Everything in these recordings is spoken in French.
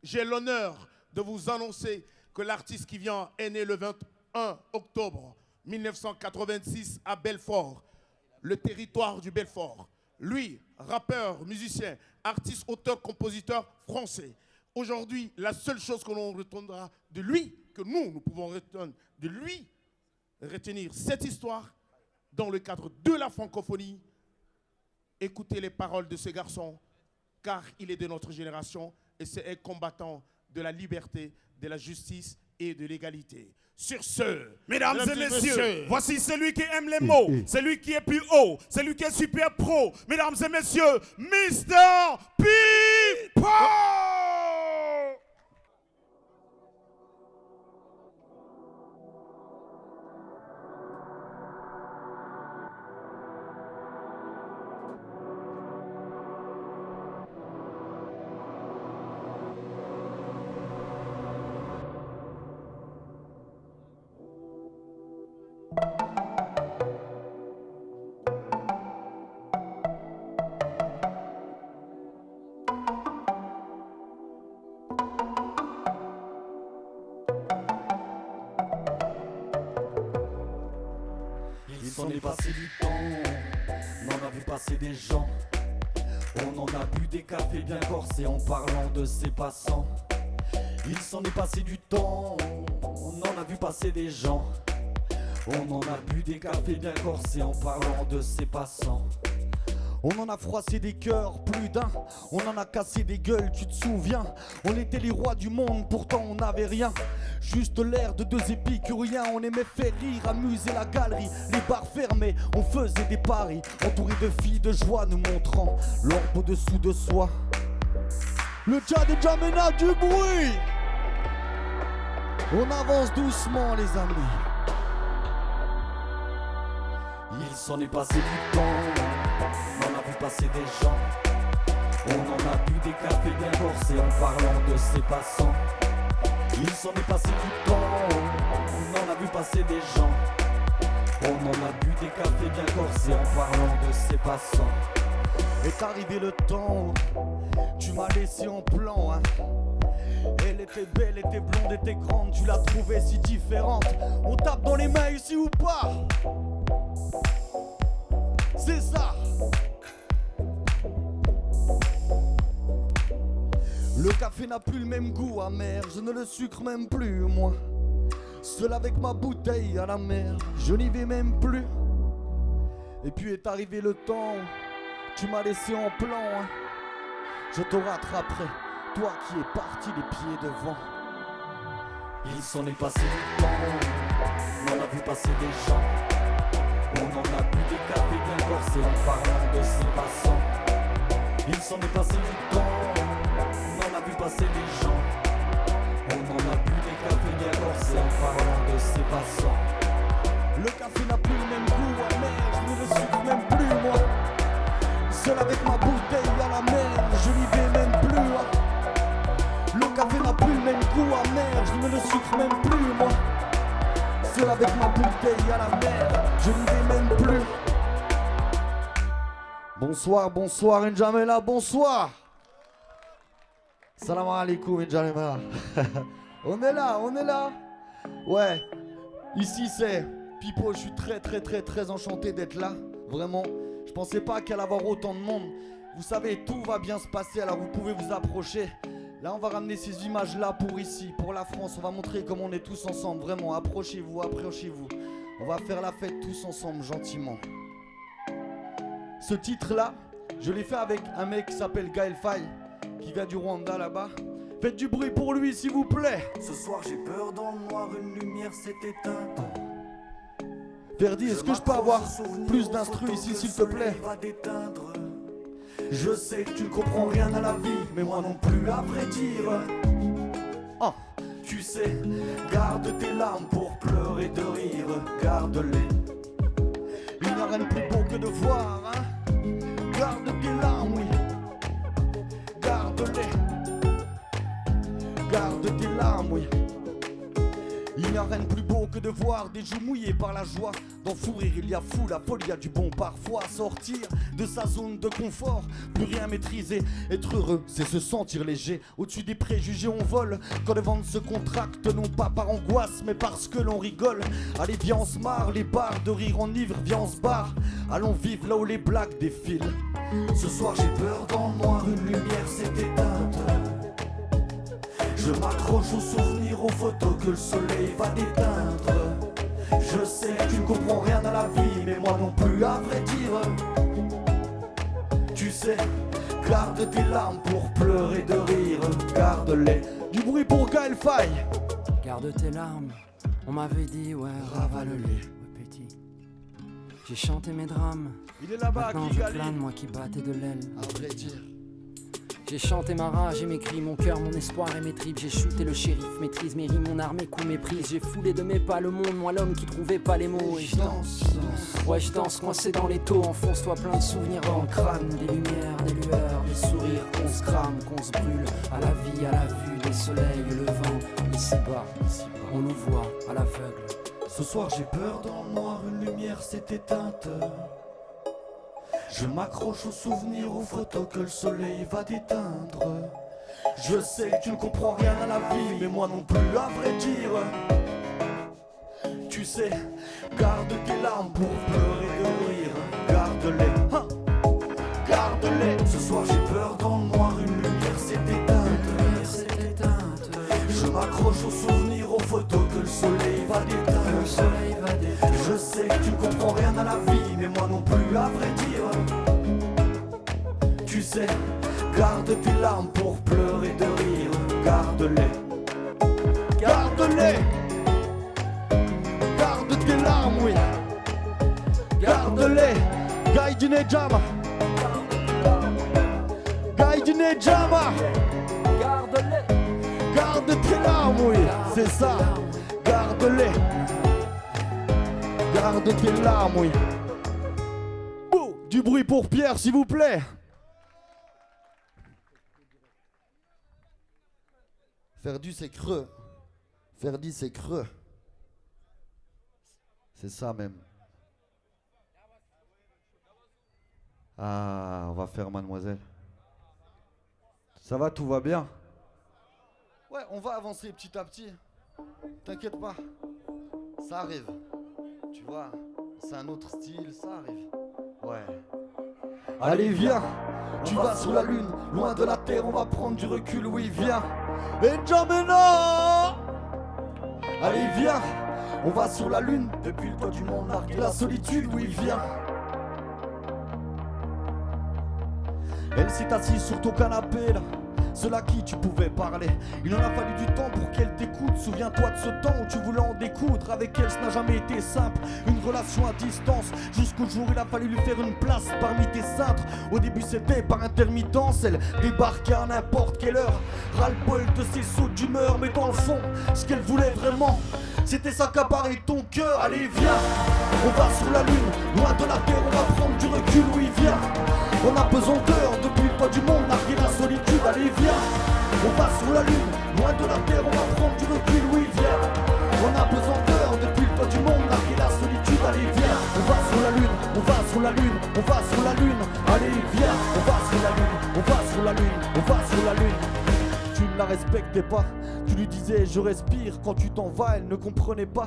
j'ai l'honneur de vous annoncer que l'artiste qui vient est né le 21 octobre 1986 à Belfort, le territoire du Belfort. Lui, rappeur, musicien, artiste, auteur, compositeur français. Aujourd'hui, la seule chose que l'on retiendra de lui, que nous pouvons retenir de lui, retenir cette histoire dans le cadre de la francophonie. Écoutez les paroles de ce garçon, car il est de notre génération et c'est un combattant de la liberté, de la justice et de l'égalité. Sur ce, mesdames et messieurs, voici celui qui aime les mots, celui qui est plus haut, celui qui est super pro. Mesdames et messieurs, Mr. People! Il s'en est passé du temps, on en a vu passer des gens. On en a bu des cafés bien corsés en parlant de ces passants. Il s'en est passé du temps, on en a vu passer des gens. On en a bu des cafés bien corsés en parlant de ces passants. On en a froissé des cœurs, plus d'un. On en a cassé des gueules, tu te souviens? On était les rois du monde, pourtant on n'avait rien. Juste l'air de deux épicuriens. On aimait faire rire, amuser la galerie. Les bars fermés, on faisait des paris. Entourés de filles de joie nous montrant l'orbe au-dessous de soi. Le Tchad est jamais là du bruit. On avance doucement les amis. Il s'en est passé du temps, on en a vu passer des gens. On en a bu des cafés bien corsés en parlant de ces passants. Il s'en est passé du temps, on en a vu passer des gens. On en a bu des cafés bien corsés en parlant de ces passants. Est arrivé le temps, tu m'as laissé en plan hein. Elle était belle, était blonde, était grande, tu l'as trouvée si différente. On tape dans les mains ici ou pas? C'est ça. Le café n'a plus le même goût amer, je ne le sucre même plus moi. Seul avec ma bouteille à la mer, je n'y vais même plus. Et puis est arrivé le temps, tu m'as laissé en plan hein. Je te rattraperai, toi qui es parti les pieds devant. Il s'en est passé du temps, on en a vu passer des gens. On en a bu des cafés bien corsés en parlant de ces passants. Il s'en est passé du temps, on en a vu passer des gens. On en a bu des cafés bien corsés en parlant de ces passants. Le café n'a plus le même goût amer, je ne le sucre même plus moi. Seul avec ma bouteille à la mer, je n'y vais même plus moi. Le café n'a plus le même goût amer, je ne le sucre même plus moi. Seul avec ma bouteille à la mer, je n'y vais même plus. Bonsoir, bonsoir N'Djamena, bonsoir. Salam alaikum N'Djamena. On est là, on est là. Ouais, ici c'est Pipo, je suis très enchanté d'être là. Vraiment, je pensais pas qu'il allait avoir autant de monde. Vous savez, tout va bien se passer, alors vous pouvez vous approcher. Là, on va ramener ces images-là pour ici, pour la France. On va montrer comment on est tous ensemble. Vraiment, approchez-vous, approchez-vous. On va faire la fête tous ensemble, gentiment. Ce titre-là, je l'ai fait avec un mec qui s'appelle Gaël Faye, qui vient du Rwanda, là-bas. Faites du bruit pour lui, s'il vous plaît. Ce soir, j'ai peur dans le noir, une lumière s'est éteinte. Verdi, est-ce que je peux avoir plus d'instru ici, s'il te plaît? Je sais que tu comprends rien à la vie, mais moi non plus à vrai dire. Oh. Tu sais, garde tes larmes pour pleurer de rire, garde-les. Il n'y a rien de plus beau que de voir, hein. Garde tes larmes, oui. Garde-les. Garde tes larmes, oui. Il n'y a rien de plus beau plutôt que de voir des joues mouillées par la joie. Dans fou rire il y a fou, la folie, il y a du bon parfois. Sortir de sa zone de confort, plus rien maîtriser. Être heureux, c'est se sentir léger. Au-dessus des préjugés on vole, quand les ventes se contractent, non pas par angoisse mais parce que l'on rigole. Allez viens on se marre, les bars de rire enivre, viens on se barre. Allons vivre là où les blagues défilent. Ce soir j'ai peur dans le noir, une lumière s'est éteinte. Je m'accroche aux souvenirs, aux photos que le soleil va déteindre. Je sais que tu ne comprends rien à la vie, mais moi non plus à vrai dire. Tu sais, garde tes larmes pour pleurer de rire, garde-les. Du bruit pour Gaël Faye. Garde tes larmes, on m'avait dit ouais ravale-les. Ouais petit, j'ai chanté mes drames. Il est là-bas Maintenant qui je gagne. plane moi qui battais de l'aile. À vrai dire. J'ai chanté ma rage et mes cris, mon cœur, mon espoir et mes tripes. J'ai shooté le shérif, maîtrise mes rimes, mon arme, mes coups, mes prises. J'ai foulé de mes pas le monde, moi l'homme qui trouvait pas les mots. Et je danse, ouais je danse coincé dans les taux. Enfonce-toi plein de souvenirs dans le crâne. Des lumières, des lueurs, des sourires qu'on se crame, qu'on se brûle. À la vie, à la vue, des soleils, le vent. Ici-bas, on nous voit à l'aveugle. Ce soir j'ai peur dans le noir, une lumière s'est éteinte. Je m'accroche aux souvenirs, aux photos que le soleil va déteindre. Je sais que tu ne comprends rien à la vie, mais moi non plus à vrai dire. Tu sais, garde tes larmes pour pleurer de rire, garde-les, hein, garde-les. Ce soir j'ai peur dans le noir, une lumière s'est éteinte. Je m'accroche aux souvenirs, aux photos que le soleil va déteindre. Je sais que tu ne comprends rien à la vie, mais moi non plus à vrai dire. Tu sais, garde tes larmes pour pleurer de rire, garde-les, Garde-les. Garde tes larmes, oui. Garde-les. Gaïdine Jama. Gaïdine Jama. Garde-les. Garde tes larmes, oui. C'est ça. Garde-les. Garde tes larmes, oui. Bouh, du bruit pour Pierre, s'il vous plaît. Ferdu, c'est creux. Ferdi, c'est creux. C'est ça même. Ah, on va faire mademoiselle. Ça va, tout va bien? Ouais, on va avancer petit à petit. T'inquiète pas. Ça arrive. Tu vois, c'est un autre style, ça arrive. Ouais. Allez, viens. Tu vas sur la lune, loin de la terre, on va prendre du recul, oui, viens. Benjamina. Allez, viens. On va sur la lune, depuis le toit du monde, larguer la solitude, oui, viens. Elle s'est assise sur ton canapé là, seule à qui tu pouvais parler. Il en a fallu du temps pour qu'elle t'écoute. Souviens-toi de ce temps où tu voulais en découdre. Avec elle, ce n'a jamais été simple, une relation à distance. Jusqu'au jour où il a fallu lui faire une place parmi tes cintres. Au début c'était par intermittence, elle débarquait à n'importe quelle heure. Ras-le-bol de ses sauts d'humeur, mais dans le fond, ce qu'elle voulait vraiment, c'était s'accaparer ton cœur. Allez viens, on va sur la lune, loin de la terre, on va prendre du recul, oui viens. On a pesanteur depuis le toit du monde, narguer la solitude, allez viens. On va sur la lune, loin de la terre, on va prendre du recul, oui viens. On a pesanteur depuis le toit du monde, narguer la solitude, allez viens. On va sur la lune, on va sur la lune, on va sur la lune, allez viens. On va sur la lune, on va sur la lune, on va sur la lune. Tu ne la respectais pas, tu lui disais je respire, quand tu t'en vas elle ne comprenait pas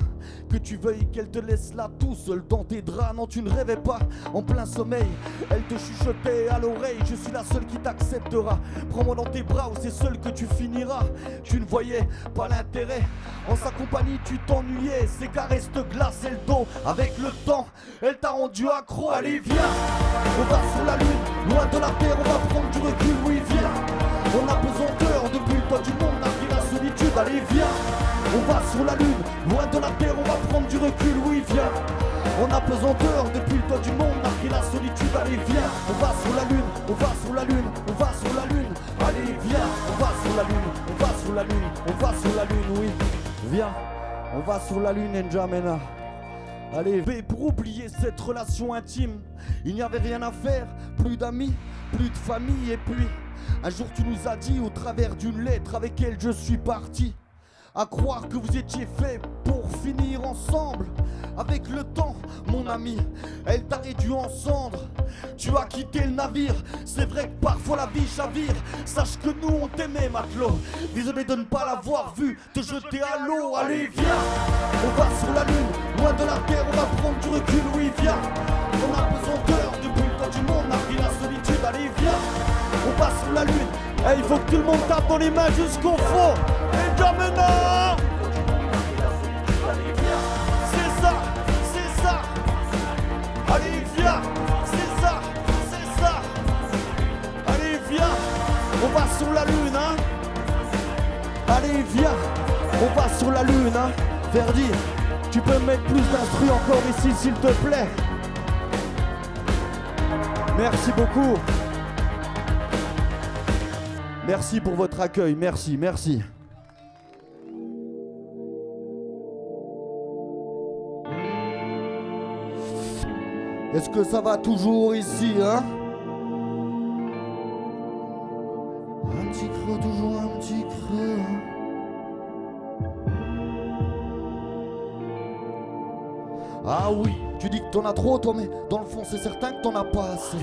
que tu veuilles qu'elle te laisse là tout seul dans tes draps. Non tu ne rêvais pas, en plein sommeil elle te chuchotait à l'oreille, je suis la seule qui t'acceptera, prends-moi dans tes bras ou c'est seul que tu finiras. Tu ne voyais pas l'intérêt, en sa compagnie tu t'ennuyais, ses caresses te glaçaient le dos. Avec le temps elle t'a rendu accro, allez viens. On va sur la lune, loin de la terre, on va prendre du recul, oui viens. On a pesanteur depuis le toit du monde, narguer la solitude, allez viens. On va sur la lune, loin de la terre, on va prendre du recul, oui viens. On a pesanteur depuis le toit du monde, narguer la solitude, allez viens. On va sur la lune, on va sur la lune, on va sur la lune, allez viens. On va sur la lune, on va sur la lune, on va sur la lune, oui. Viens, on va sur la lune, N'Djamena. Allez, pour oublier cette relation intime, il n'y avait rien à faire, plus d'amis, plus de famille. Et puis, un jour tu nous as dit au travers d'une lettre avec elle je suis parti, à croire que vous étiez fait pour finir ensemble. Avec le temps, mon ami, elle t'a réduit en cendres. Tu as quitté le navire, c'est vrai que parfois la vie chavire. Sache que nous on t'aimait matelot, désolé de ne pas l'avoir vu te jeter à l'eau. Allez viens, on va sur la lune, loin de la terre, on va prendre du recul. Oui viens, on a besoin d'heures depuis le temps du monde, on a pris la solitude. Allez viens, on passe sur la lune. Et il faut que tout le monde tape dans les mains jusqu'au fond. Et bien maintenant, c'est ça, c'est ça. Allez viens, c'est ça, c'est ça. Allez viens, on va sur la lune hein. Allez viens, on va sur la lune hein. Verdi, tu peux mettre plus d'instru encore ici s'il te plaît. Merci beaucoup. Merci pour votre accueil, merci, merci. Est-ce que ça va toujours ici, hein? Un petit creux, toujours un petit creux. Ah oui, tu dis que t'en as trop toi, mais dans le fond c'est certain que t'en as pas assez.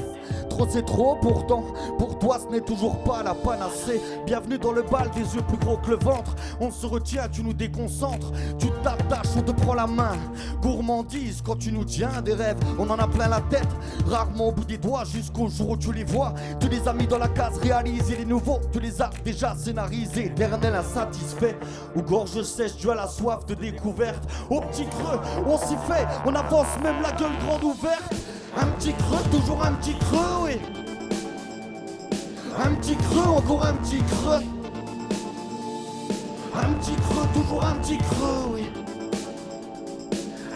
Trop c'est trop pourtant, pour toi ce n'est toujours pas la panacée. Bienvenue dans le bal des yeux plus gros que le ventre. On se retient, tu nous déconcentres, tu t'attaches, on te prend la main. Gourmandise quand tu nous tiens des rêves, on en a plein la tête. Rarement au bout des doigts jusqu'au jour où tu les vois. Tu les as mis dans la case réalisés, les nouveaux, tu les as déjà scénarisés. Éternel insatisfait, ou gorge sèche, tu as la soif de découverte. Au petit creux, on s'y fait, on avance même la gueule grande ouverte. Un petit creux, toujours un petit creux, oui. Un petit creux, encore un petit creux. Un petit creux, toujours un petit creux, oui.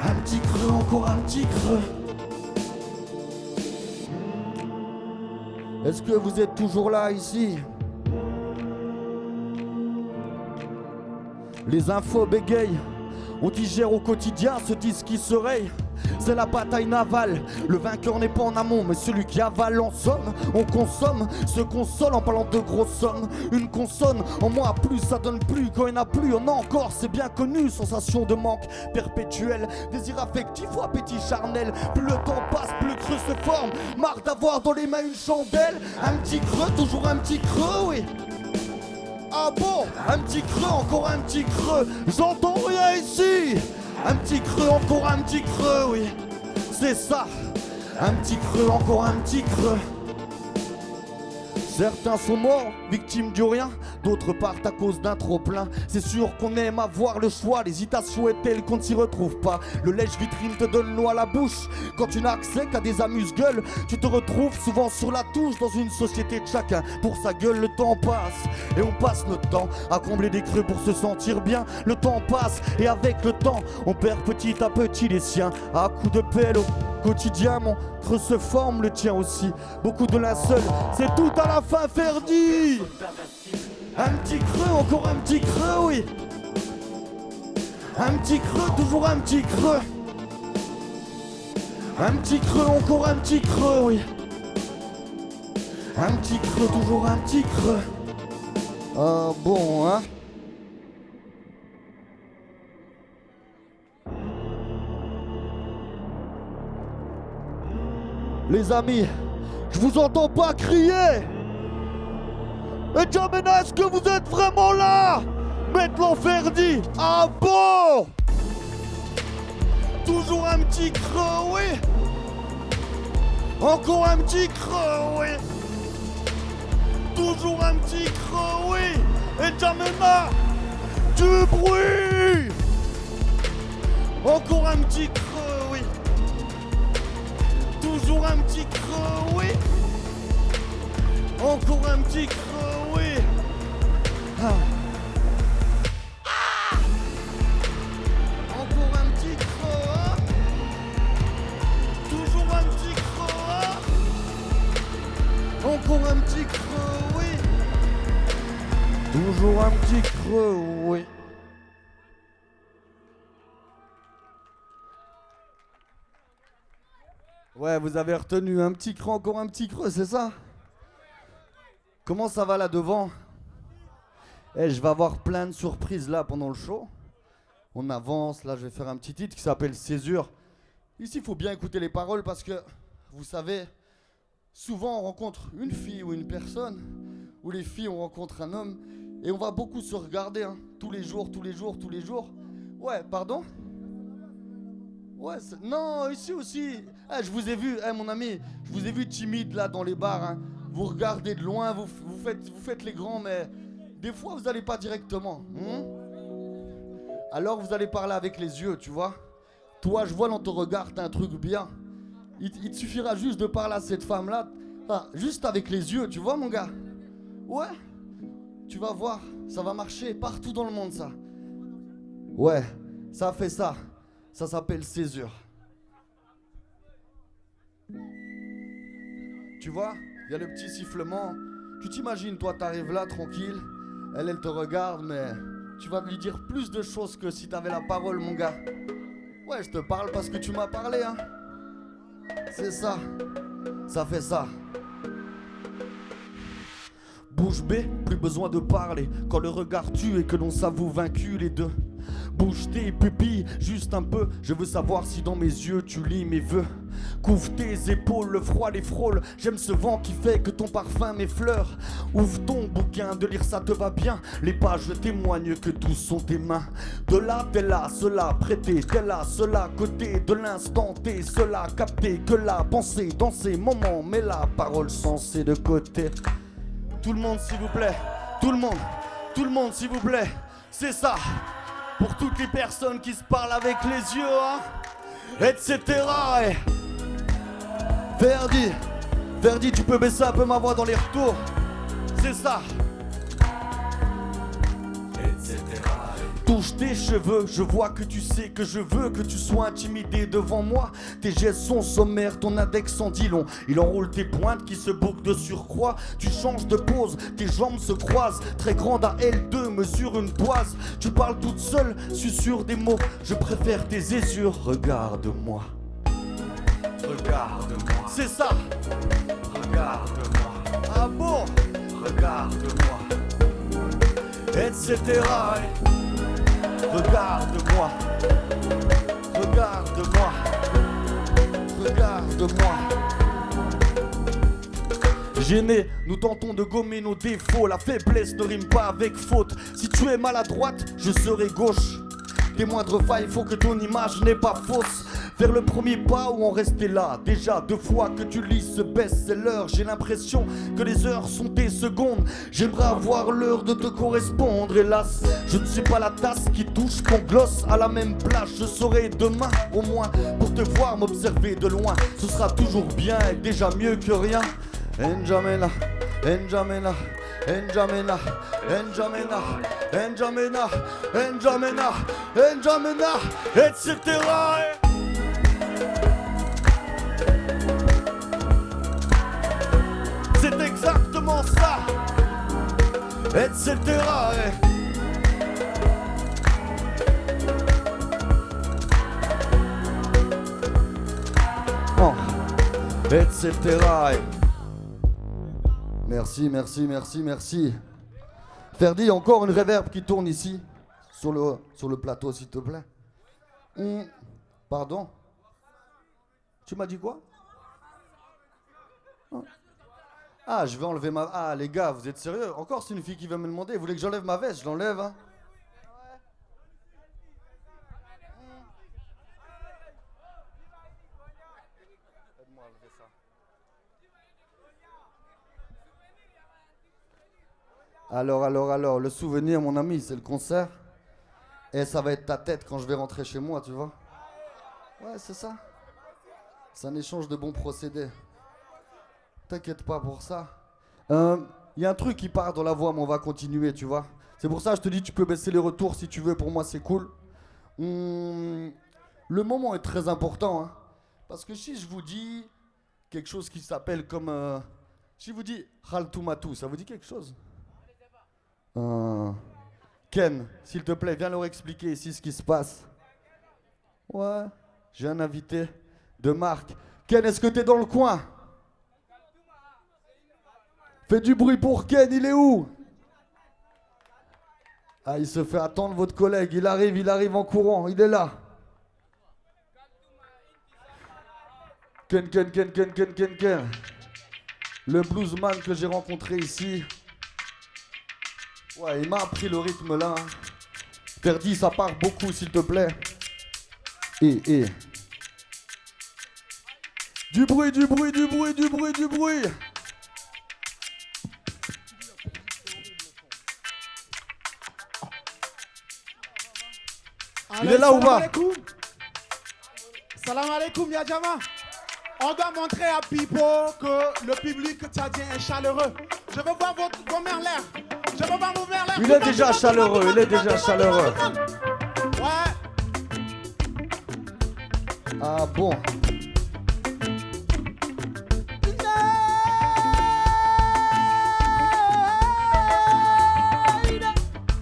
Un petit creux, encore un petit creux. Est-ce que vous êtes toujours là ici? Les infos bégayent. On digère au quotidien ce disque qui se raye. C'est la bataille navale. Le vainqueur n'est pas en amont, mais celui qui avale en somme. On consomme, se console en parlant de grosses sommes. Une consonne, en moins plus, ça donne plus. Quand il n'y en a plus, on a encore, c'est bien connu. Sensation de manque perpétuel, désir affectif ou appétit charnel. Plus le temps passe, plus le creux se forme. Marre d'avoir dans les mains une chandelle. Un petit creux, toujours un petit creux, oui. Ah bon? Un petit creux, encore un petit creux. J'entends rien ici. Un petit creux, encore un petit creux, oui. C'est ça. Un petit creux, encore un petit creux. Certains sont morts, victimes du rien. D'autres partent à cause d'un trop-plein. C'est sûr qu'on aime avoir le choix. L'hésitation est telle qu'on ne s'y retrouve pas. Le lèche-vitrine te donne l'eau à la bouche. Quand tu n'as accès qu'à des amuse-gueules, tu te retrouves souvent sur la touche. Dans une société de chacun pour sa gueule, le temps passe. Et on passe notre temps à combler des creux pour se sentir bien. Le temps passe et avec le temps, on perd petit à petit les siens. À coups de pelle au quotidien, mon creux se forme, le tien aussi. Beaucoup de linceul, c'est tout à la fin Ferdi. Un petit creux, encore un petit creux, oui. Un petit creux, toujours un petit creux. Un petit creux, encore un petit creux, oui. Un petit creux, toujours un petit creux. Ah bon, hein? Les amis, je vous entends pas crier. Et Jamena, est-ce que vous êtes vraiment là? Maintenant Ferdi. Ah bon? Toujours un petit creux, oui. Encore un petit creux, oui. Toujours un petit creux, oui. Et Jamena, du bruit. Encore un petit creux, oui. Toujours un petit creux, oui. Encore un petit creux, oui. Ah. Ah. Encore un petit creux, hein. Toujours un petit creux, hein. Encore un petit creux, oui. Toujours un petit creux, oui. Ouais, vous avez retenu un petit creux, encore un petit creux, c'est ça? Comment ça va là devant? Eh, je vais avoir plein de surprises là pendant le show. On avance, là je vais faire un petit titre qui s'appelle Césure. Ici il faut bien écouter les paroles parce que, vous savez, souvent on rencontre une fille ou une personne, ou les filles on rencontre un homme, et on va beaucoup se regarder, hein, tous les jours. Ouais, pardon? Ouais, non, ici aussi. Eh, je vous ai vu, mon ami, je vous ai vu timide là dans les bars, hein. Vous regardez de loin, vous faites les grands, mais des fois vous n'allez pas directement. Alors vous allez parler avec les yeux, tu vois. Toi, je vois dans ton regard, t'as un truc bien. Il te suffira juste de parler à cette femme-là, juste avec les yeux, tu vois mon gars. Ouais, tu vas voir, ça va marcher partout dans le monde ça. Ouais, ça fait ça. Ça s'appelle césure. Tu vois, il y a le petit sifflement. Tu t'imagines, toi, t'arrives là tranquille. Elle te regarde, mais tu vas lui dire plus de choses que si t'avais la parole, mon gars. Ouais, je te parle parce que tu m'as parlé, hein. C'est ça. Ça fait ça. Bouche bée, plus besoin de parler. Quand le regard tue et que l'on s'avoue vaincu les deux. Bouge tes pupilles, juste un peu. Je veux savoir si dans mes yeux tu lis mes vœux. Couvre tes épaules, le froid les frôle. J'aime ce vent qui fait que ton parfum m'effleure. Ouvre ton bouquin, de lire ça te va bien. Les pages témoignent que tous sont tes mains. De là, t'es là, cela prêté. T'es là, cela côté de l'instant T. Cela capté, que la pensée dans ces moments. Mais la parole sensée de côté. Tout le monde s'il vous plaît. Tout le monde s'il vous plaît. C'est ça. Pour toutes les personnes qui se parlent avec les yeux, hein, etc. Et Verdi, tu peux baisser un peu ma voix dans les retours. C'est ça. Touche tes cheveux, je vois que tu sais que je veux que tu sois intimidé devant moi. Tes gestes sont sommaires, ton index en dit long. Il enroule tes pointes qui se bouclent de surcroît. Tu changes de pose, tes jambes se croisent. Très grande à L2, mesure une toise. Tu parles toute seule, susurre des mots. Je préfère tes aisures, regarde-moi. Regarde-moi. C'est ça. Regarde-moi. Ah bon? Regarde-moi. Etc. Regarde-moi. Regarde-moi. Regarde-moi. Gênés, nous tentons de gommer nos défauts. La faiblesse ne rime pas avec faute. Si tu es maladroite, je serai gauche. Tes moindres failles, faut que ton image n'est pas fausse. Vers le premier pas où on restait là. Déjà 2 fois que tu lis ce best-seller. J'ai l'impression que les heures sont des secondes. J'aimerais avoir l'heure de te correspondre. Hélas, je ne suis pas la tasse qui touche ton gloss à la même place. Je saurai demain au moins pour te voir m'observer de loin. Ce sera toujours bien et déjà mieux que rien. N'Djamena, N'Djamena, N'Djamena, N'Djamena, N'Djamena, N'Djamena, N'Djamena, etc. C'est exactement ça, etc. Oh, etc. Merci, merci, merci, merci. Ferdi, encore une réverb qui tourne ici, sur le plateau, s'il te plaît. Pardon? Tu m'as dit quoi? Ah, je vais enlever ma... Ah, les gars, vous êtes sérieux? Encore, c'est une fille qui va me demander. Vous voulez que j'enlève ma veste? Je l'enlève, hein? Aide-moi à enlever ça. Alors, le souvenir, mon ami, c'est le concert. Et ça va être ta tête quand je vais rentrer chez moi, tu vois? Ouais, c'est ça. C'est un échange de bons procédés. T'inquiète pas pour ça. Y a un truc qui part dans la voix, mais on va continuer, tu vois. C'est pour ça que je te dis, tu peux baisser les retours si tu veux. Pour moi, c'est cool. Le moment est très important, hein. Parce que si je vous dis quelque chose qui s'appelle comme... si je vous dis Khaltoumatu, ça vous dit quelque chose? Ken, s'il te plaît, viens leur expliquer ici ce qui se passe. Ouais, j'ai un invité de marque. Ken, est-ce que t'es dans le coin? Fais du bruit pour Ken, il est où? Ah, il se fait attendre votre collègue. Il arrive en courant. Il est là. Ken. Le bluesman que j'ai rencontré ici. Ouais, il m'a appris le rythme là. Ferdi, ça part beaucoup s'il te plaît. Et. Du bruit. Il est là ou pas? Salam alaikum, ya Jama. On doit montrer à Pipo que le public tchadien est chaleureux. Je veux voir vos mains en l'air. Je veux voir vos mains en l'air. Il est déjà chaleureux, Ouais. Ah bon?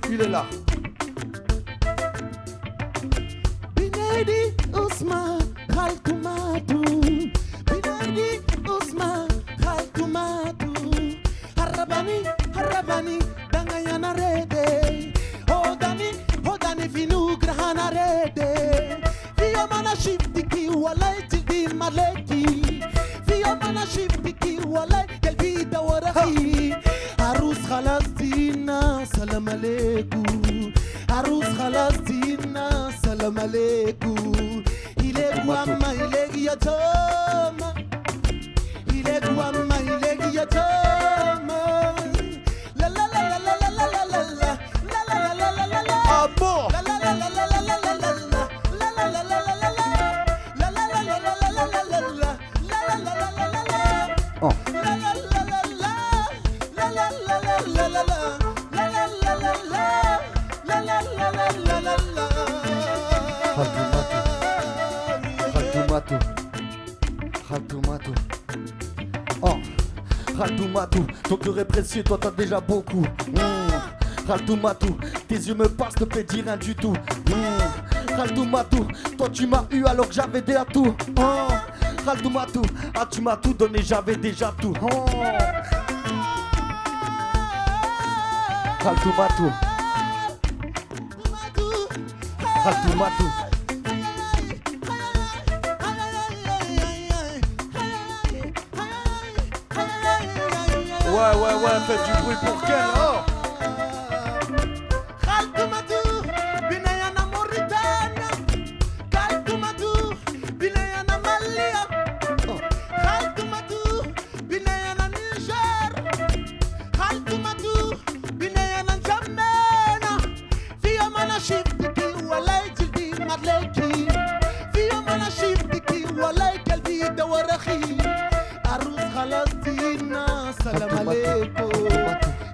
Il est là. Binedi Ousmane Khaltoumatu. Binedi Ousmane Khaltoumatu. Harabani Dangayana Rede. Hodani Finu Grahana Rede. Fiamana Shiftiki Walay Tildi Maleki. Fiamana Shiftiki Walay Kelbida Warahi. Arus Khalastina Salam Aleikum. Arus Khalastina Salam Aleikum. Il est Guama, il est Guillaume. Il est Guama, il est Guillaume. La la la la la la la la la la la la la la la. Ah bon? La la la la la la la la la la. La la la la la la la. La la la la la la la la la. La la la la la la la. Oh. La la la la la. La la la la la la la. La la la la la. La la la la la la. Khaltoumatu. Oh, Khaltoumatu, ton cœur est précieux, toi t'as déjà beaucoup. Khaltoumatu, tes yeux me passent, ne fait dire rien du tout. Khaltoumatu, toi tu m'as eu alors que j'avais déjà tout. Khaltoumatu, ah tu m'as tout donné, j'avais déjà tout. Khaltoumatu. Khaltoumatu. Ouais, faites du bruit pour Ken. Oh. Khaltoumatu, Binayana Mauritania. Khaltoumatu, Binayana Malia. Khaltoumatu, Binayana Niger. Khaltoumatu, Binayana Jamena. Fiamana Shiftiki Walay Jildi Madleki. Fiamana Shiftiki Walay Kalbi Dawarakhi. Arus Khalastina Salam Aleikum.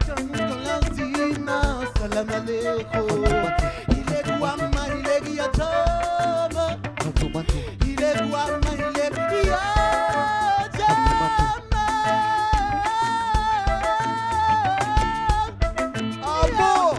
Khalastina Salam Aleikum. Il est Guama, il est Guillaume. Il est Guama, il est Guillaume. Ah bon?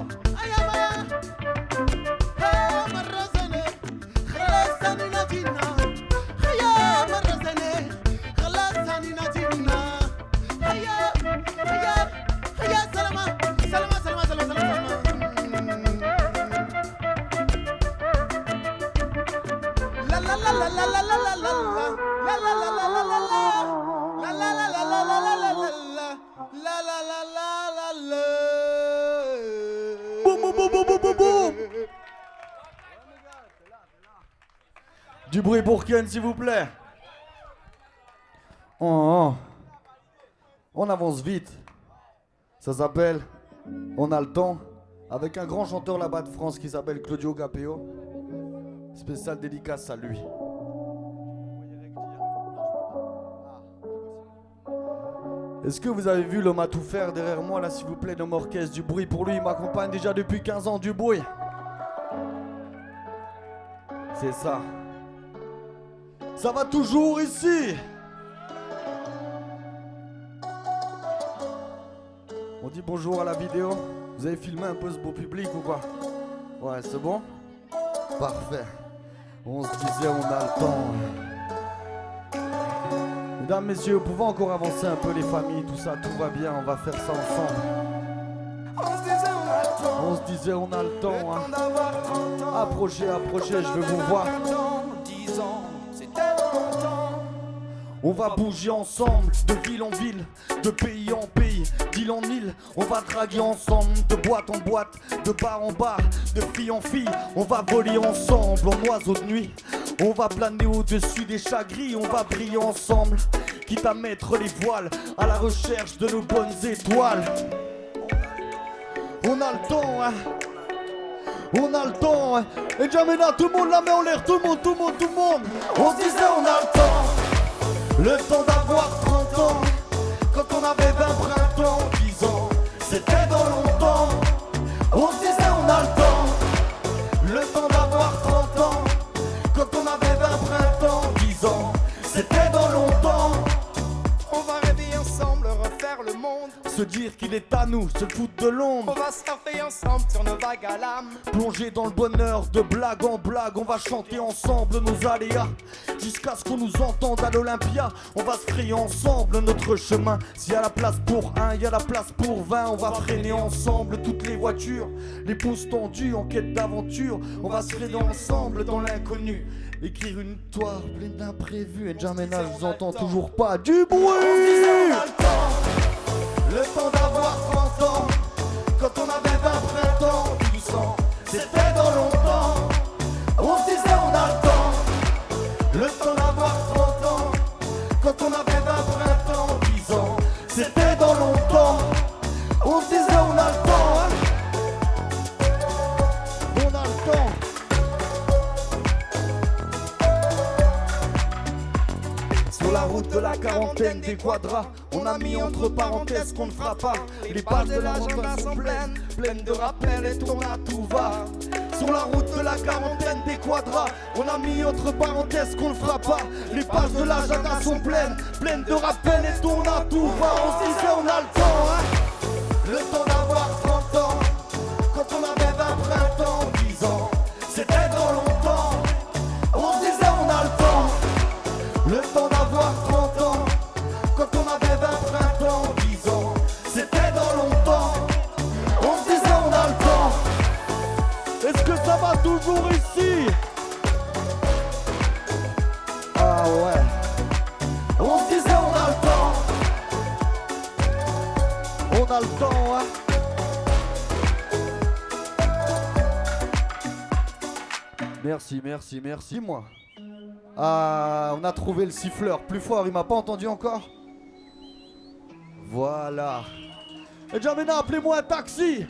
Du bruit pour Ken, s'il vous plaît. Oh. On avance vite. Ça s'appelle On a le temps. Avec un grand chanteur là-bas de France qui s'appelle Claudio Capéo. Spécial dédicace à lui. Est-ce que vous avez vu l'homme à tout faire derrière moi là, s'il vous plaît, l'homme orchestre? Du bruit pour lui, il m'accompagne déjà depuis 15 ans, du bruit. C'est ça. Ça va toujours ici. On dit bonjour à la vidéo. Vous avez filmé un peu ce beau public ou quoi? Ouais, c'est bon? Parfait. On se disait on a le temps. Mesdames, messieurs, vous pouvez encore avancer un peu les familles, tout ça, tout va bien, on va faire ça ensemble. On se disait on a le temps. On se disait on a le temps, hein. Approchez, je veux vous voir. 10 ans, c'était longtemps. On va bouger ensemble, de ville en ville, de pays en pays, d'île en île. On va draguer ensemble, de boîte en boîte, de bar en bar, de fille en fille. On va voler ensemble en oiseau de nuit. On va planer au-dessus des chagris, on va briller ensemble, quitte à mettre les voiles à la recherche de nos bonnes étoiles. On a le temps, hein. On a le temps, hein. Et jamais là, tout le monde la met en l'air, tout le monde. On se disait on a le temps. Le temps d'avoir 30 ans, quand on avait 20 printemps, 10 ans, c'était dans longtemps. On se disait on a le temps. Le temps d'avoir 30 ans, quand on avait 20 printemps, 10 ans, c'était dans longtemps. On va rêver ensemble, refaire le monde. Se dire qu'il est à nous, se foutre de On l'ombre. va surfer ensemble sur nos vagues à l'âme. Plonger dans le bonheur de blague en blague. On va chanter ensemble nos aléas, jusqu'à ce qu'on nous entende à l'Olympia. On va se frayer ensemble notre chemin. S'il y a la place pour un, il y a la place pour 20. On va freiner ensemble toutes les voitures, les pouces tendus en quête d'aventure. On va se freiner ensemble dans l'inconnu, écrire une histoire pleine d'imprévus. Et jamais là, je vous entends toujours pas du bruit. On a le temps. Le temps d'avoir 30 ans, quand on avait 20 printemps, 12 ans, c'était dans longtemps. On se disait on a le temps. Le temps d'avoir 30 ans, quand on avait 20 printemps, 10 ans, c'était dans longtemps. On se disait on a le temps, hein. On a le temps. Sur la route de la quarantaine des quadras, on a mis entre parenthèses qu'on ne fera pas. Les pages de l'agenda sont pleines de rappels et tourne à tout va. Sur la route de la quarantaine des quadras, on a mis entre parenthèses qu'on ne fera pas. Les pages de l'agenda sont pleines de rappels et tourne à tout va. On se disait on a le temps, hein. Le temps d'avoir 30 ans, quand on avait 20 printemps, 10 ans, c'était dans longtemps. On se disait on a le temps. Le temps d'avoir 30 ans, quand on avait 20 printemps, 10 ans, c'était dans longtemps. On se disait on a le temps. Est-ce que ça va toujours ici? Ah ouais. On se disait on a le temps. On a le temps, hein. Merci moi. Ah, on a trouvé le siffleur plus fort, il m'a pas entendu encore. Voilà. Et Jamena, appelez-moi un taxi.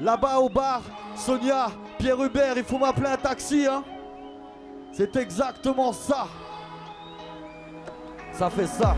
Là-bas au bar, Sonia, Pierre Hubert, il faut m'appeler un taxi, hein. C'est exactement ça. Ça fait ça.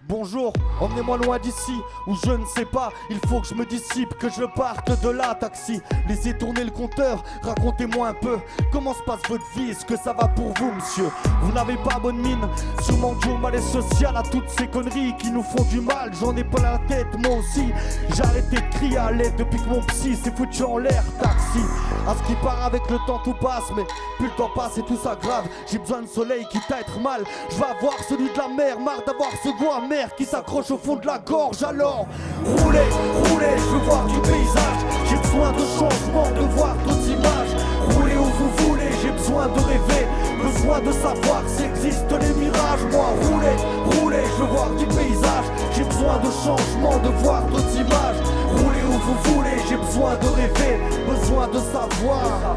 Bonjour, emmenez-moi loin d'ici, ou je ne sais pas, il faut que je me dissipe, que je parte de là, taxi. Laissez tourner le compteur, racontez-moi un peu, comment se passe votre vie, est-ce que ça va pour vous, monsieur? Vous n'avez pas bonne mine, sûrement dû au malaise social, à toutes ces conneries qui nous font du mal, j'en ai pas la tête, moi aussi. J'ai arrêté de crier à l'aide depuis que mon psy s'est foutu en l'air, taxi. À ce qui part avec le temps tout passe, mais plus le temps passe et tout ça grave. J'ai besoin de soleil quitte à être mal, je vais avoir celui de la mer, marre d'avoir ce goût amer qui s'accroche au fond de la gorge. Alors roulez, roulez, je veux voir du paysage. J'ai besoin de changement, de voir d'autres images. Roulez où vous voulez, j'ai besoin de rêver, besoin de savoir s'existent les mirages. Moi roulez, roulez, je veux voir du paysage. J'ai besoin de changement, de voir d'autres images. Roulez où vous voulez, j'ai besoin de rêver, besoin de savoir.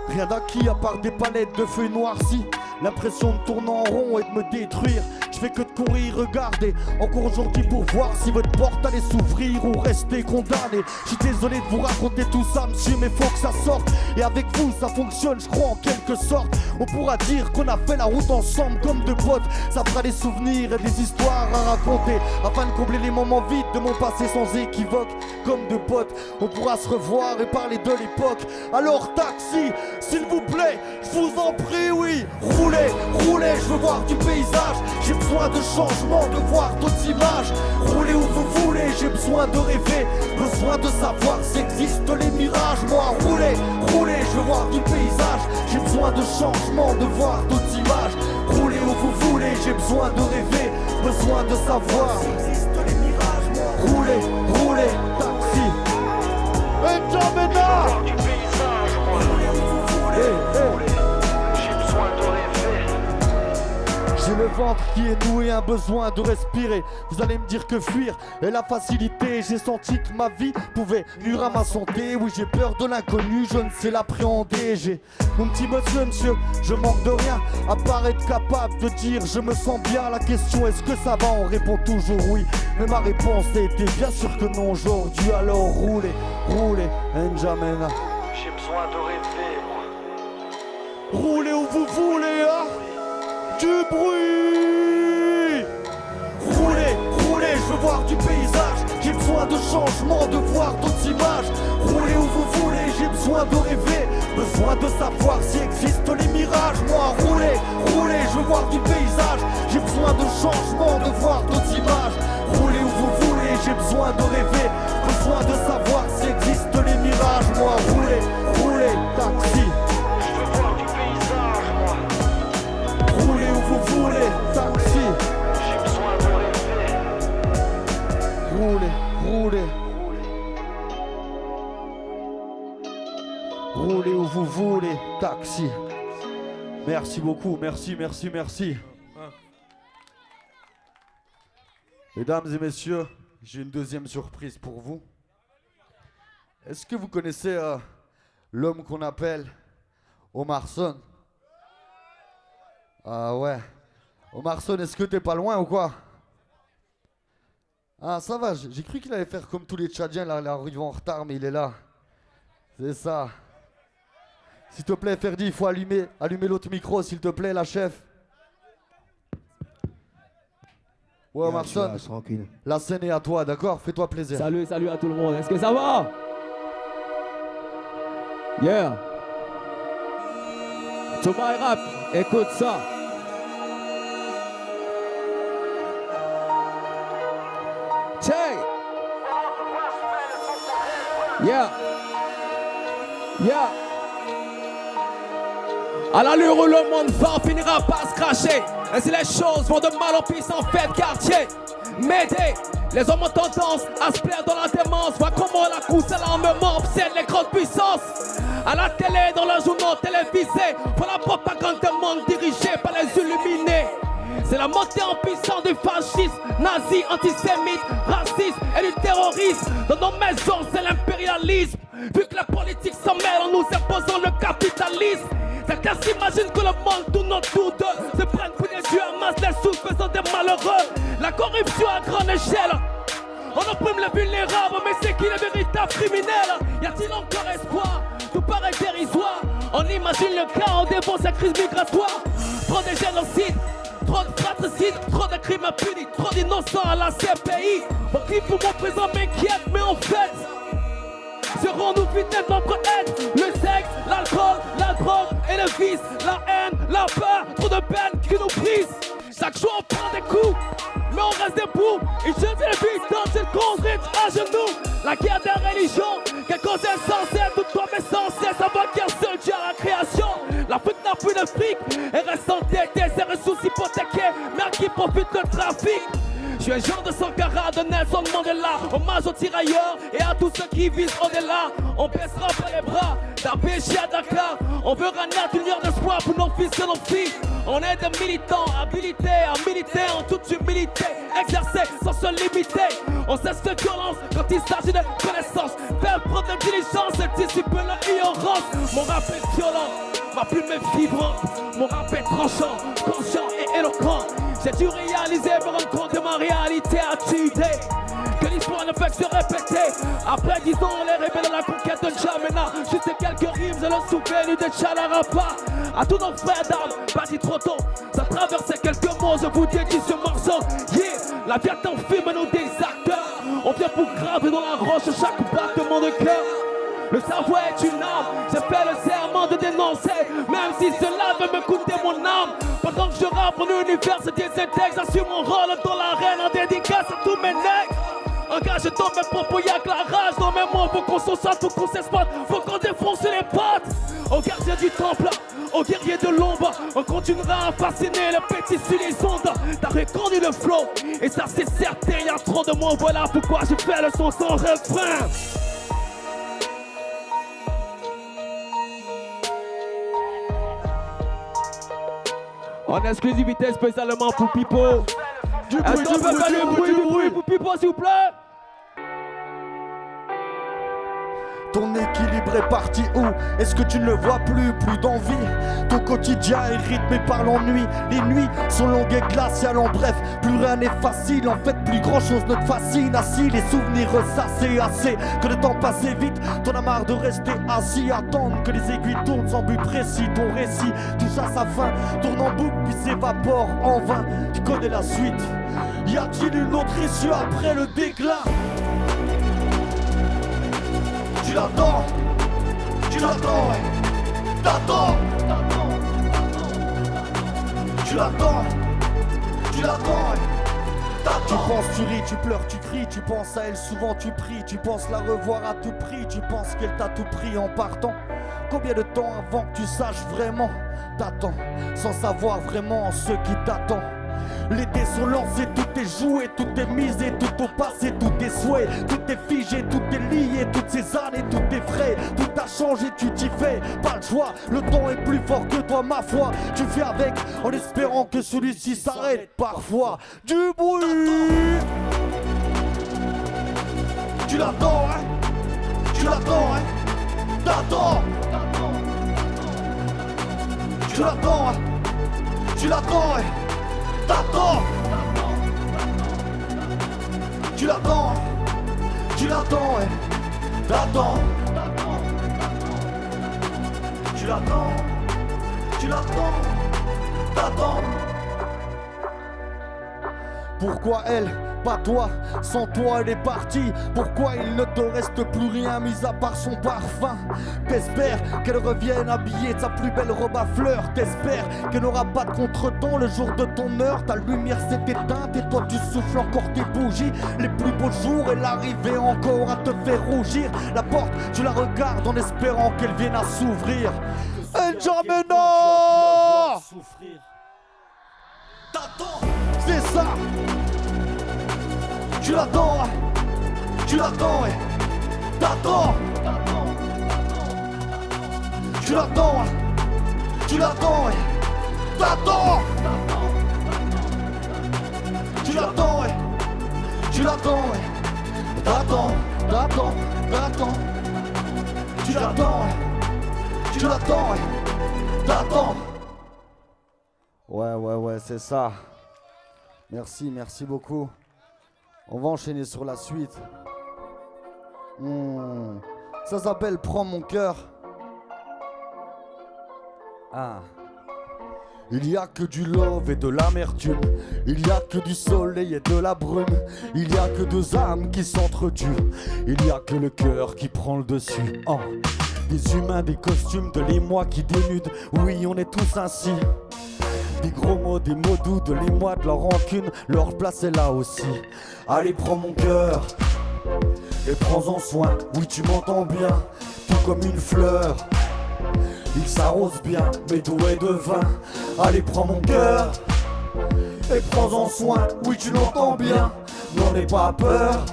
Rien d'acquis à part des palettes de feuilles noircies. L'impression de tourner en rond et de me détruire. Je fais que de courir, regardez. Encore aujourd'hui pour voir si votre porte allait s'ouvrir ou rester condamné. Je suis désolé de vous raconter tout ça, monsieur, mais faut que ça sorte. Et avec vous, ça fonctionne, je crois, en quelque sorte. On pourra dire qu'on a fait la route ensemble comme deux potes. Ça fera des souvenirs et des histoires à raconter, afin de combler les moments vides de mon passé sans équivoque. Comme deux potes, on pourra se revoir et parler de l'époque. Alors taxi, s'il vous plaît, je vous en prie, oui. Roulez, roulez, je veux voir du paysage. J'ai besoin de changement, de voir d'autres images. Roulez où vous voulez, j'ai besoin de rêver, besoin de savoir s'existent les mirages. Moi roulez, roulez, je veux voir du paysage. J'ai besoin de changement, de voir d'autres images. Roulez où vous voulez, j'ai besoin de rêver, besoin de savoir s'existent les mirages. rouler, rouler, taxi. Benjamina. Du paysage, moi. J'ai besoin de rêver. J'ai le ventre qui est noué, un besoin de respirer. Vous allez me dire que fuir est la facilité. J'ai senti que ma vie pouvait nuire à ma santé. Oui, j'ai peur de l'inconnu, je ne sais l'appréhender. J'ai mon petit monsieur, je manque de rien à part être capable de dire je me sens bien. La question est-ce que ça va, on répond toujours oui. Mais ma réponse était bien sûr que non aujourd'hui. Alors roulez, roulez, N'Djamena. J'ai besoin de rêver, moi. Roulez où vous voulez, hein. Du bruit. Roulez, roulez, je veux voir du paysage. J'ai besoin de changement, de voir d'autres images. Roulez où vous voulez, j'ai besoin de rêver. Besoin de savoir si existent les mirages. Moi, roulez, roulez, je veux voir du paysage. J'ai besoin de changement, de voir d'autres images. Roulez où vous voulez, j'ai besoin de rêver. Besoin de savoir si existent les mirages. Moi, roulez, roulez, taxi. Je veux voir du paysage, moi. Roulez où vous voulez, taxi. J'ai besoin de rêver. Roulez, roulez. Roulez où vous voulez, taxi. Merci beaucoup, merci. Mesdames et messieurs, j'ai une deuxième surprise pour vous. Est-ce que vous connaissez l'homme qu'on appelle Omarson? Ah ouais. Omarson, est-ce que t'es pas loin ou quoi? Ah ça va, j'ai cru qu'il allait faire comme tous les Tchadiens, là, il arrive en retard, mais il est là. C'est ça. S'il te plaît, Ferdi, il faut allumer l'autre micro, s'il te plaît, la chef. Ouais, Omarson, la scène est à toi, d'accord? Fais-toi plaisir. Salut à tout le monde. Est-ce que ça va? Yeah. Thomas Rap, écoute ça. Check. Yeah. À l'allure où le monde va, on finira par se cracher. Et si les choses vont de mal en pis en fait quartier. M'aider, les hommes ont tendance à se plaire dans la démence. Vois comment la course à l'armement obsède les grandes puissances. À la télé, dans le journal télévisé, pour la propagande des mondes dirigée par les illuminés. C'est la montée en puissance du fascisme, nazi, antisémite, raciste et du terrorisme. Dans nos maisons, c'est l'impérialisme. Vu que la politique s'en mêle en nous imposant le capitalisme. Certains s'imaginent que le monde tourne autour d'eux, se prennent pour des yeux, amassent les sous, faisant des malheureux. La corruption à grande échelle. On opprime les vulnérables, mais c'est qui les véritables criminels? Y a-t-il encore espoir? Tout paraît dérisoire. On imagine le cas, on défonce la crise migratoire. Trop de génocides, trop de fratricides, trop de crimes impunis, trop d'innocents à la CPI. Mon qui pour mon présent m'inquiète, mais en fait, serons-nous fidèles notre aide? Le sexe, l'alcool, la drogue et le vice, la haine, la peur, trop de peine qui nous brise. Chaque jour on prend des coups, mais on reste debout. Une jeune habitante se construit à genoux. La guerre des religions, quelque chose insensé, tout homme est censé savoir qu'il y a un seul Dieu à la création. L'Afrique n'a plus de fric et reste endettée, ses ressources hypothéquées, mais à qui profite le trafic? Je suis un genre de Sankara, de Nelson Mandela. Hommage aux tirailleurs et à tous ceux qui visent au-delà. On baissera pas les bras, d'Abéchi à Dakar. On veut ramener une lueur d'espoir pour nos fils et nos filles. On est des militants habilités à militer en toute humilité, exercer sans se limiter. On cesse de violence quand il s'agit de connaissance. Faire preuve de diligence et dissiper l'ignorance. Mon rap est violent, ma plume est vibrante. Mon rap est tranchant, conscient et éloquent. J'ai dû réaliser, me rendre compte de ma réalité attitudée. Que l'histoire ne fait que se répéter. Après 10 ans, on les rebelles à la conquête de N'Djamena. Juste quelques rimes et le souvenir de Tchalarapa. À tous nos frères d'armes, pas dit trop tôt. Ça traversait quelques mots, je vous dédie ce morceau. Yeah, la vie est en film, nous des acteurs. On vient pour graver dans la roche chaque battement de cœur. Le cerveau est une arme, j'ai fait le serment de dénoncer. Même si cela veut me coûter mon âme. Pendant que je rappe, mon univers se désintègre. J'assume mon rôle dans l'arène en dédicace à tous mes nègres. Engage dans mes propos, y'a que la rage dans mes mots. Faut qu'on s'en sorte, faut qu'on s'exploite, faut qu'on défonce les pattes. Aux gardiens du temple, aux guerriers de l'ombre, on continuera à fasciner les petits sur les ondes. T'as reconnu le flow, et ça c'est certain, y'a trop de mots, voilà pourquoi je fais le son sans refrain. En exclusivité spécialement pour Pipo. Est-ce qu'on peut faire du bruit pour Pipo s'il vous plaît? Ton équilibre est parti où? Est-ce que tu ne le vois plus? Plus d'envie. Ton quotidien est rythmé par l'ennui. Les nuits sont longues et glaciales. En bref, plus rien n'est facile. En fait, plus grand chose ne te fascine. Assis, les souvenirs ressassés. Assez que le temps passe vite. T'en as marre de rester assis. Attendre que les aiguilles tournent sans but précis. Ton récit touche à sa fin. Tourne en boucle puis s'évapore en vain. Tu connais la suite. Y a-t-il une autre issue après le déclin? Tu l'attends, ouais. T'attends, tu l'attends, ouais. Tu penses, tu ris, tu pleures, tu cries, tu penses à elle souvent, tu pries, tu penses la revoir à tout prix, tu penses qu'elle t'a tout pris en partant. Combien de temps avant que tu saches vraiment? T'attends, sans savoir vraiment ce qui t'attend. Les dés sont lancés, tout est joué, tout est misé, tout au passé, tout est souhait, tout est figé, tout est lié, toutes ces années, tout est frais, tout a changé, tu t'y fais, pas le choix, le temps est plus fort que toi, ma foi, tu fais avec, en espérant que celui-ci s'arrête parfois, du bruit. Tu l'attends, hein? Tu l'attends, hein? T'attends. Tu l'attends, hein? Tu l'attends, hein? T'attends. Tu l'attends. Tu l'attends, ouais. T'attends. Tu l'attends. Tu l'attends. T'attends. Pourquoi elle, pas toi? Sans toi elle est partie. Pourquoi il ne te reste plus rien mis à part son parfum? T'espères qu'elle revienne habillée de sa plus belle robe à fleurs. T'espères qu'elle n'aura pas de contretemps le jour de ton heure. Ta lumière s'est éteinte et toi tu souffles encore tes bougies. Les plus beaux jours, elle arrivait encore à te faire rougir. La porte, tu la regardes en espérant qu'elle vienne à s'ouvrir. Benjamin! T'attends, c'est ça. Tu l'attends, tu l'attends, t'attends. Tu l'attends, tu l'attends, t'attends. Tu l'attends, tu l'attends, t'attends, t'attends, t'attends. Tu l'attends, tu l'attends, t'attends. Ouais, c'est ça. Merci beaucoup. On va enchaîner sur la suite. Ça s'appelle Prends mon cœur. Il y a que du love et de l'amertume. Il y a que du soleil et de la brume. Il y a que deux âmes qui s'entretuent. Il y a que le cœur qui prend le dessus. Des humains, des costumes, de l'émoi qui dénudent. Oui, on est tous ainsi. Des gros mots, des mots doux, de l'émoi, de leur rancune. Leur place est là aussi. Allez, prends mon cœur et prends-en soin. Oui, tu m'entends bien, tout comme une fleur. Il s'arrose bien, mais doué de vin. Allez, prends mon cœur et prends-en soin. Oui, tu l'entends bien, n'en aie pas peur.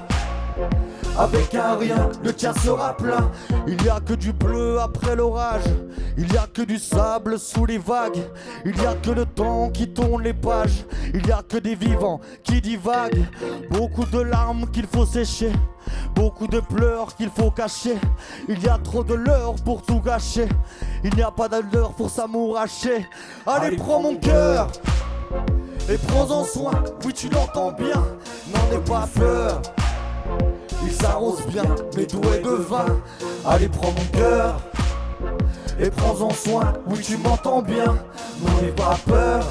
Avec un rien, le tien sera plein. Il y a que du bleu après l'orage. Il y a que du sable sous les vagues. Il y a que le temps qui tourne les pages. Il y a que des vivants qui divaguent. Beaucoup de larmes qu'il faut sécher. Beaucoup de pleurs qu'il faut cacher. Il y a trop de leurres pour tout gâcher. Il n'y a pas d'heure pour s'amouracher. Allez, prends mon cœur et prends-en soin. Oui, tu l'entends bien, n'en aie pas peur. Il s'arrose bien, mais doué de vin. Allez, prends mon cœur et prends-en soin. Oui, tu m'entends bien, n'en aie pas peur.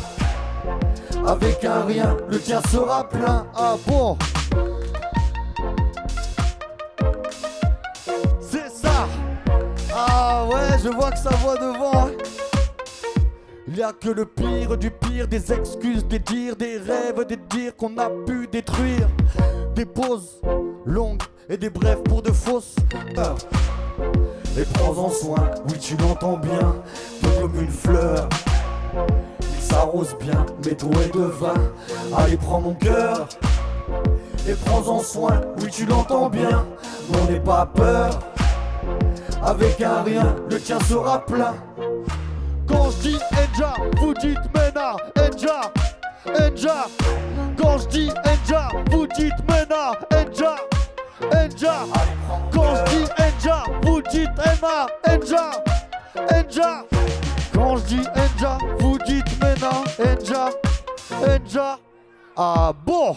Avec un rien, le tien sera plein. Ah bon? C'est ça. Ah ouais, je vois que ça va devant. Il y a que le pire du pire, des excuses, des dires, des rêves, des dires qu'on a pu détruire. Des pauses longues et des brèves pour de fausses heures. Et prends-en soin, oui tu l'entends bien, tout comme une fleur. Il s'arrose bien, métaux et de vin. Allez prends mon cœur et prends-en soin, oui tu l'entends bien. N'en aie pas peur, avec un rien, le tien sera plein. Quand je dis Enja, vous dites Mena, Enja, Enja. Quand je dis Enja, vous dites Mena, Enja, Enja. Quand je dis Enja, vous dites Emma, Enja, Enja. Quand je dis Enja, vous dites Mena, Enja, Enja. Ah bon.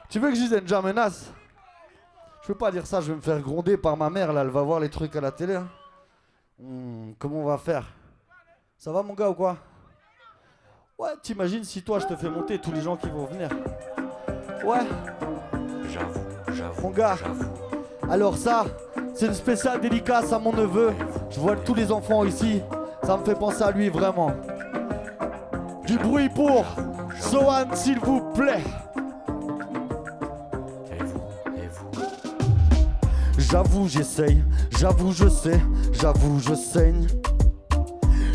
Tu veux que je dise Enja menace? Je peux pas dire ça, je vais me faire gronder par ma mère là, elle va voir les trucs à la télé. Hein. Comment on va faire? Ça va mon gars ou quoi? Ouais, t'imagines si toi je te fais monter tous les gens qui vont venir. Ouais. J'avoue. Mon gars. Alors ça, c'est une spéciale dédicace à mon neveu. Je vois tous les enfants ici. Ça me fait penser à lui vraiment. Du bruit pour Sohan s'il vous plaît. J'avoue j'essaye, j'avoue je sais, j'avoue je saigne.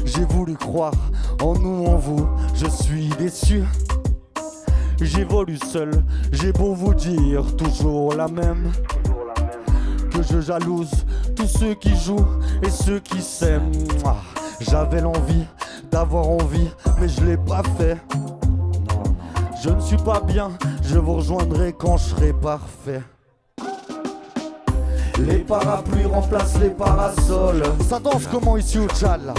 J'ai voulu croire en nous, en vous, je suis déçu. J'évolue seul, j'ai beau vous dire toujours la même. Que je jalouse tous ceux qui jouent et ceux qui s'aiment. J'avais l'envie d'avoir envie, mais je l'ai pas fait. Je ne suis pas bien, je vous rejoindrai quand je serai parfait. Les parapluies remplacent les parasols. Ça danse comment ici au Tchad là?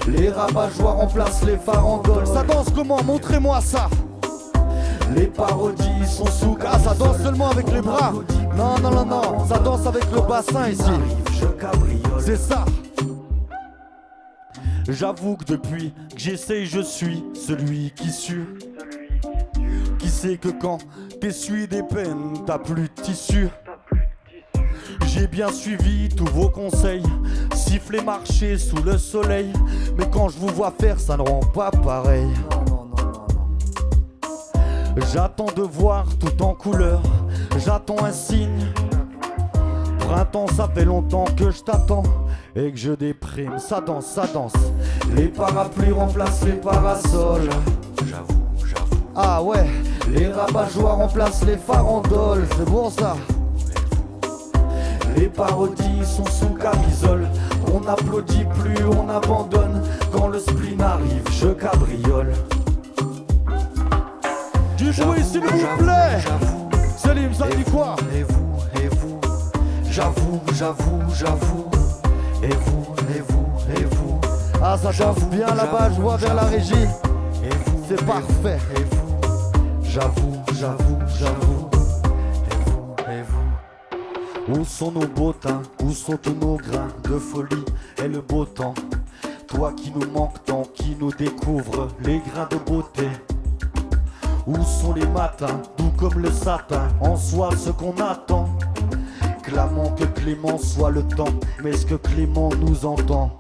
Les rabat-joie remplacent les farandoles. Ça danse comment? Montrez-moi ça. Les parodies sont sous cas. Ah, ça danse seulement avec les bras. Non, non, non, non. Ça danse avec le bassin ici. C'est ça. J'avoue que depuis que j'essaye, je suis celui qui sue. Qui sait que quand t'essuies des peines, t'as plus de tissu. J'ai bien suivi tous vos conseils, siffler, marcher sous le soleil. Mais quand je vous vois faire, ça ne rend pas pareil. J'attends de voir tout en couleur, j'attends un signe. Printemps, ça fait longtemps que je t'attends et que je déprime. Ça danse, ça danse. Les parapluies remplacent les parasols. J'avoue. Ah ouais. Les rabat-joie remplacent les farandoles. C'est bon ça. Les parodies sont sous camisole. On n'applaudit plus, on abandonne. Quand le spleen arrive, je cabriole. Du bruit s'il vous plaît. Selim, ça dit quoi? Et vous. J'avoue. Et vous. Ah, ça danse bien là-bas, je vois vers la régie. C'est parfait. Et vous. J'avoue. Et vous. Où sont nos beaux teints? Où sont tous nos grains de folie et le beau temps? Toi qui nous manques tant, qui nous découvre les grains de beauté. Où sont les matins, doux comme le satin, en soi ce qu'on attend? Clamant que Clément soit le temps, mais est-ce que Clément nous entend?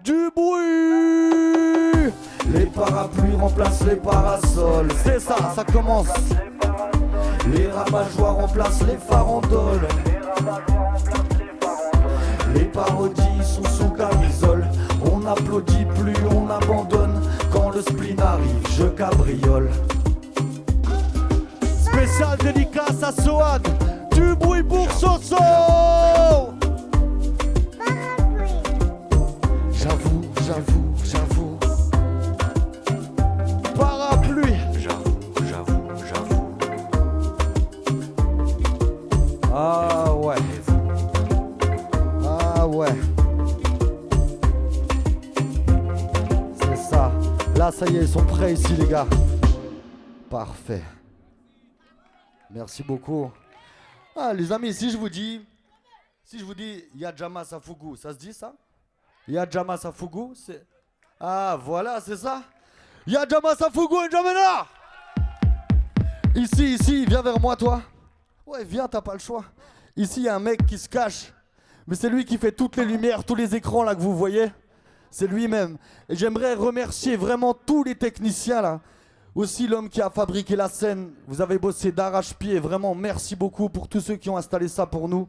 Du bruit! Les parapluies remplacent les parasols. C'est ça, ça commence. Les rabat-joie remplacent les farandoles. Les parodies sont sous camisole. On n'applaudit plus, on abandonne. Quand le spleen arrive, je cabriole. Spécial dédicace à Sohan. Du bruit pour Soso. J'avoue. Parapluie. J'avoue. Ah ouais. C'est ça. Là, ça y est, ils sont prêts ici, les gars. Parfait. Merci beaucoup. Ah, les amis, si je vous dis Yajama Safugu, ça se dit ça? Yajama Safugu, c'est... Ah, voilà, c'est ça? Yajama Safugu N'Djamena! Ici, viens vers moi, toi. Ouais, viens, t'as pas le choix. Ici, il y a un mec qui se cache. Mais c'est lui qui fait toutes les lumières, tous les écrans là que vous voyez. C'est lui-même. Et j'aimerais remercier vraiment tous les techniciens là. Aussi l'homme qui a fabriqué la scène. Vous avez bossé d'arrache-pied. Vraiment, merci beaucoup pour tous ceux qui ont installé ça pour nous.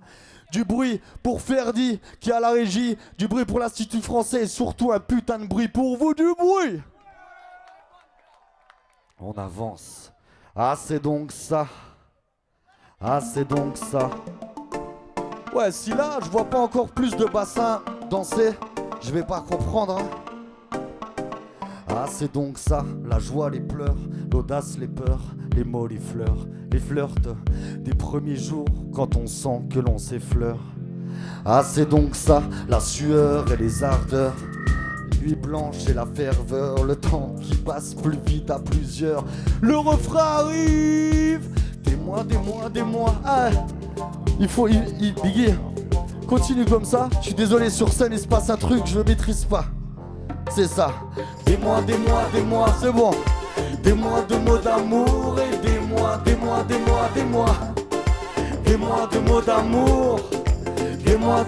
Du bruit pour Ferdi qui est à la régie. Du bruit pour l'Institut français. Et surtout un putain de bruit pour vous. Du bruit. On avance. Ah, c'est donc ça. Ah, c'est donc ça. Ouais, si là, je vois pas encore plus de bassins danser, je vais pas comprendre, hein. Ah, c'est donc ça, la joie, les pleurs, l'audace, les peurs, les mots, les fleurs, les flirts des premiers jours quand on sent que l'on s'effleure. Ah, c'est donc ça, la sueur et les ardeurs, les nuits blanches et la ferveur, le temps qui passe plus vite à plusieurs. Le refrain arrive, des mois, ah, Biggie, continue comme ça, je suis désolé, sur scène il se passe un truc, je maîtrise pas. C'est ça. Des mois, c'est bon. Des mois de mots d'amour et des mois. Des mois de mots d'amour. Des mois.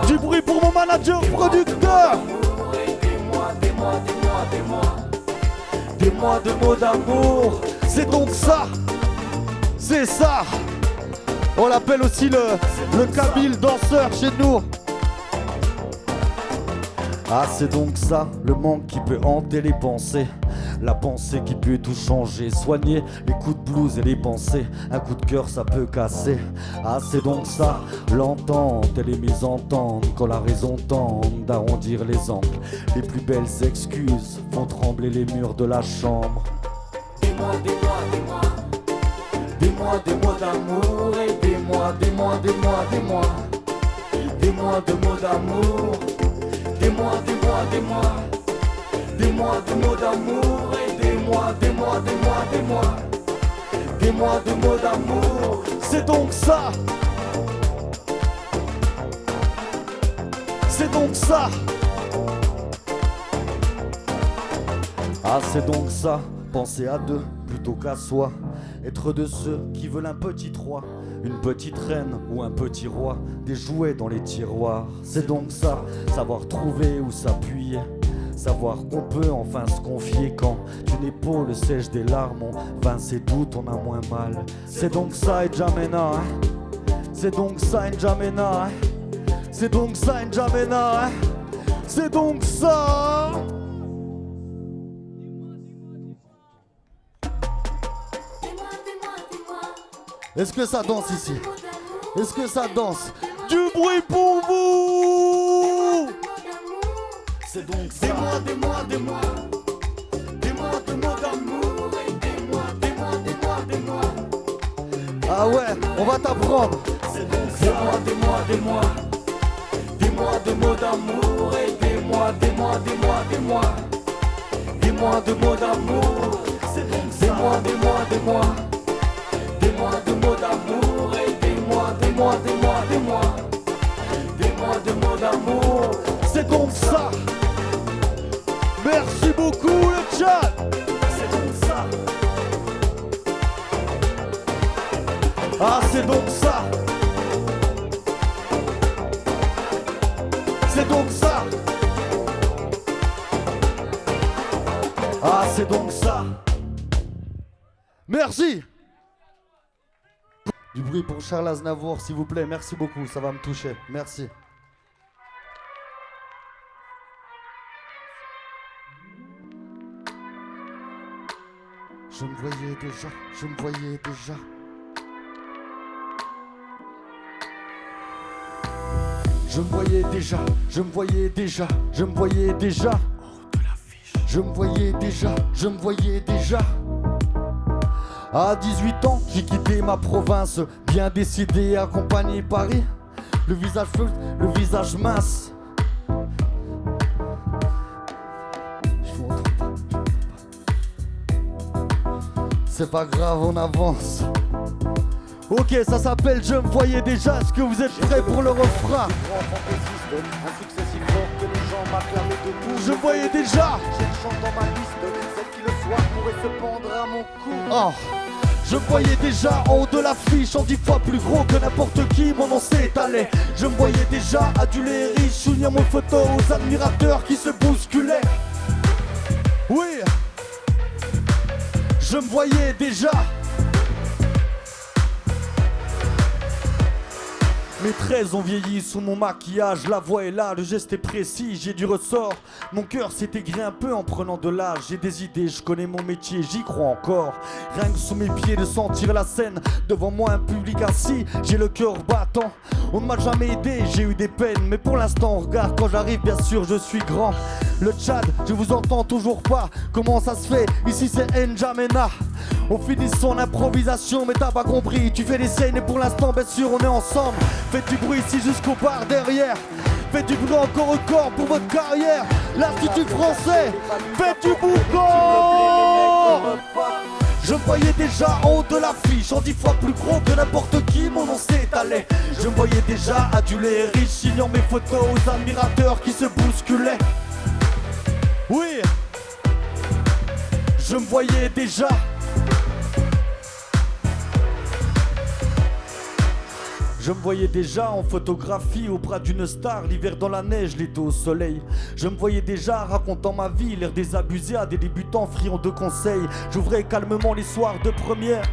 Du bruit pour mon manager producteur. Des mois de mots d'amour. C'est donc ça. C'est ça. On l'appelle aussi le kabyle danseur chez nous. Ah, c'est donc ça, le manque qui peut hanter les pensées. La pensée qui peut tout changer. Soigner les coups de blues et les pensées. Un coup de cœur ça peut casser. Ah, c'est donc ça, l'entente et les mésententes. Quand la raison tente d'arrondir les angles. Les plus belles excuses font trembler les murs de la chambre. Des mois d'amour et des mois. Des mois de mots d'amour. Des mois de mots d'amour et des mois. Des mois de mots d'amour. C'est donc ça. C'est donc ça. Ah, c'est donc ça. Penser à deux plutôt qu'à soi. Être de ceux qui veulent un petit roi, une petite reine ou un petit roi, des jouets dans les tiroirs. C'est donc ça, savoir trouver où s'appuyer, savoir qu'on peut enfin se confier quand une épaule sèche des larmes, on vainc ses doutes, on a moins mal. C'est donc ça, N'Djamena, hein. C'est donc ça, N'Djamena, hein. C'est donc ça, N'Djamena, hein. C'est donc ça. Est-ce que ça danse ici? Est-ce que ça danse? Du bruit pour vous! C'est donc ça. Des mois de mots d'amour et des mois. Ah ouais, on va t'apprendre. C'est donc ça. Des mois de mots d'amour et des mois. Des mois de mots d'amour. C'est donc ça. Des mois de mots d'amour et des mois. Des mois de mots d'amour. C'est donc ça. Merci beaucoup le chat. C'est donc ça. Ah, c'est donc ça. C'est donc ça. Ah, c'est donc ça. Merci. Du bruit pour Charles Aznavour, s'il vous plaît. Merci beaucoup, ça va me toucher. Merci. Je me voyais déjà. Je me voyais déjà. Je me voyais déjà. Je me voyais déjà. Je me voyais déjà. Je me voyais déjà. À 18 ans, j'ai quitté ma province, bien décidé à accompagner Paris. Le visage flou, le visage mince. C'est pas grave, on avance. Ok, ça s'appelle Je me voyais déjà. Est-ce que vous êtes prêts pour le refrain? Un succès si fort que les gens m'acclamaient debout. Je voyais déjà. J'ai une chance dans ma liste, celle qui le soir pourrait se pendre à mon cou. Oh. Je me voyais déjà en haut de l'affiche, en 10 fois plus gros que n'importe qui, mon nom s'étalait. Je me voyais déjà adulé et riche, unir mon photo aux admirateurs qui se bousculaient. Oui. Je me voyais déjà. Mes traits ont vieilli sous mon maquillage, la voix est là, le geste est précis, j'ai du ressort. Mon cœur s'est aigri un peu en prenant de l'âge. J'ai des idées, je connais mon métier, j'y crois encore. Rien que sous mes pieds de sentir la scène, devant moi un public assis, j'ai le cœur battant. On ne m'a jamais aidé, j'ai eu des peines, mais pour l'instant regarde, quand j'arrive bien sûr je suis grand. Le Tchad, je vous entends toujours pas, comment ça se fait, ici c'est N'Djamena. On finit son improvisation, mais t'as pas compris, tu fais des scènes et pour l'instant bien sûr on est ensemble. Faites du bruit ici jusqu'au bar derrière. Faites du bruit encore au corps pour votre carrière. L'Institut français, faites du boucan. Je me voyais déjà en haut de l'affiche, en 10 fois plus gros que n'importe qui, mon nom s'étalait. Je me voyais déjà adulé et riche, signant mes photos aux admirateurs qui se bousculaient. Oui, je me voyais déjà. Je me voyais déjà en photographie au bras d'une star, l'hiver dans la neige, l'été au soleil. Je me voyais déjà racontant ma vie, l'air désabusé à des débutants friands de conseils. J'ouvrais calmement les soirs de première.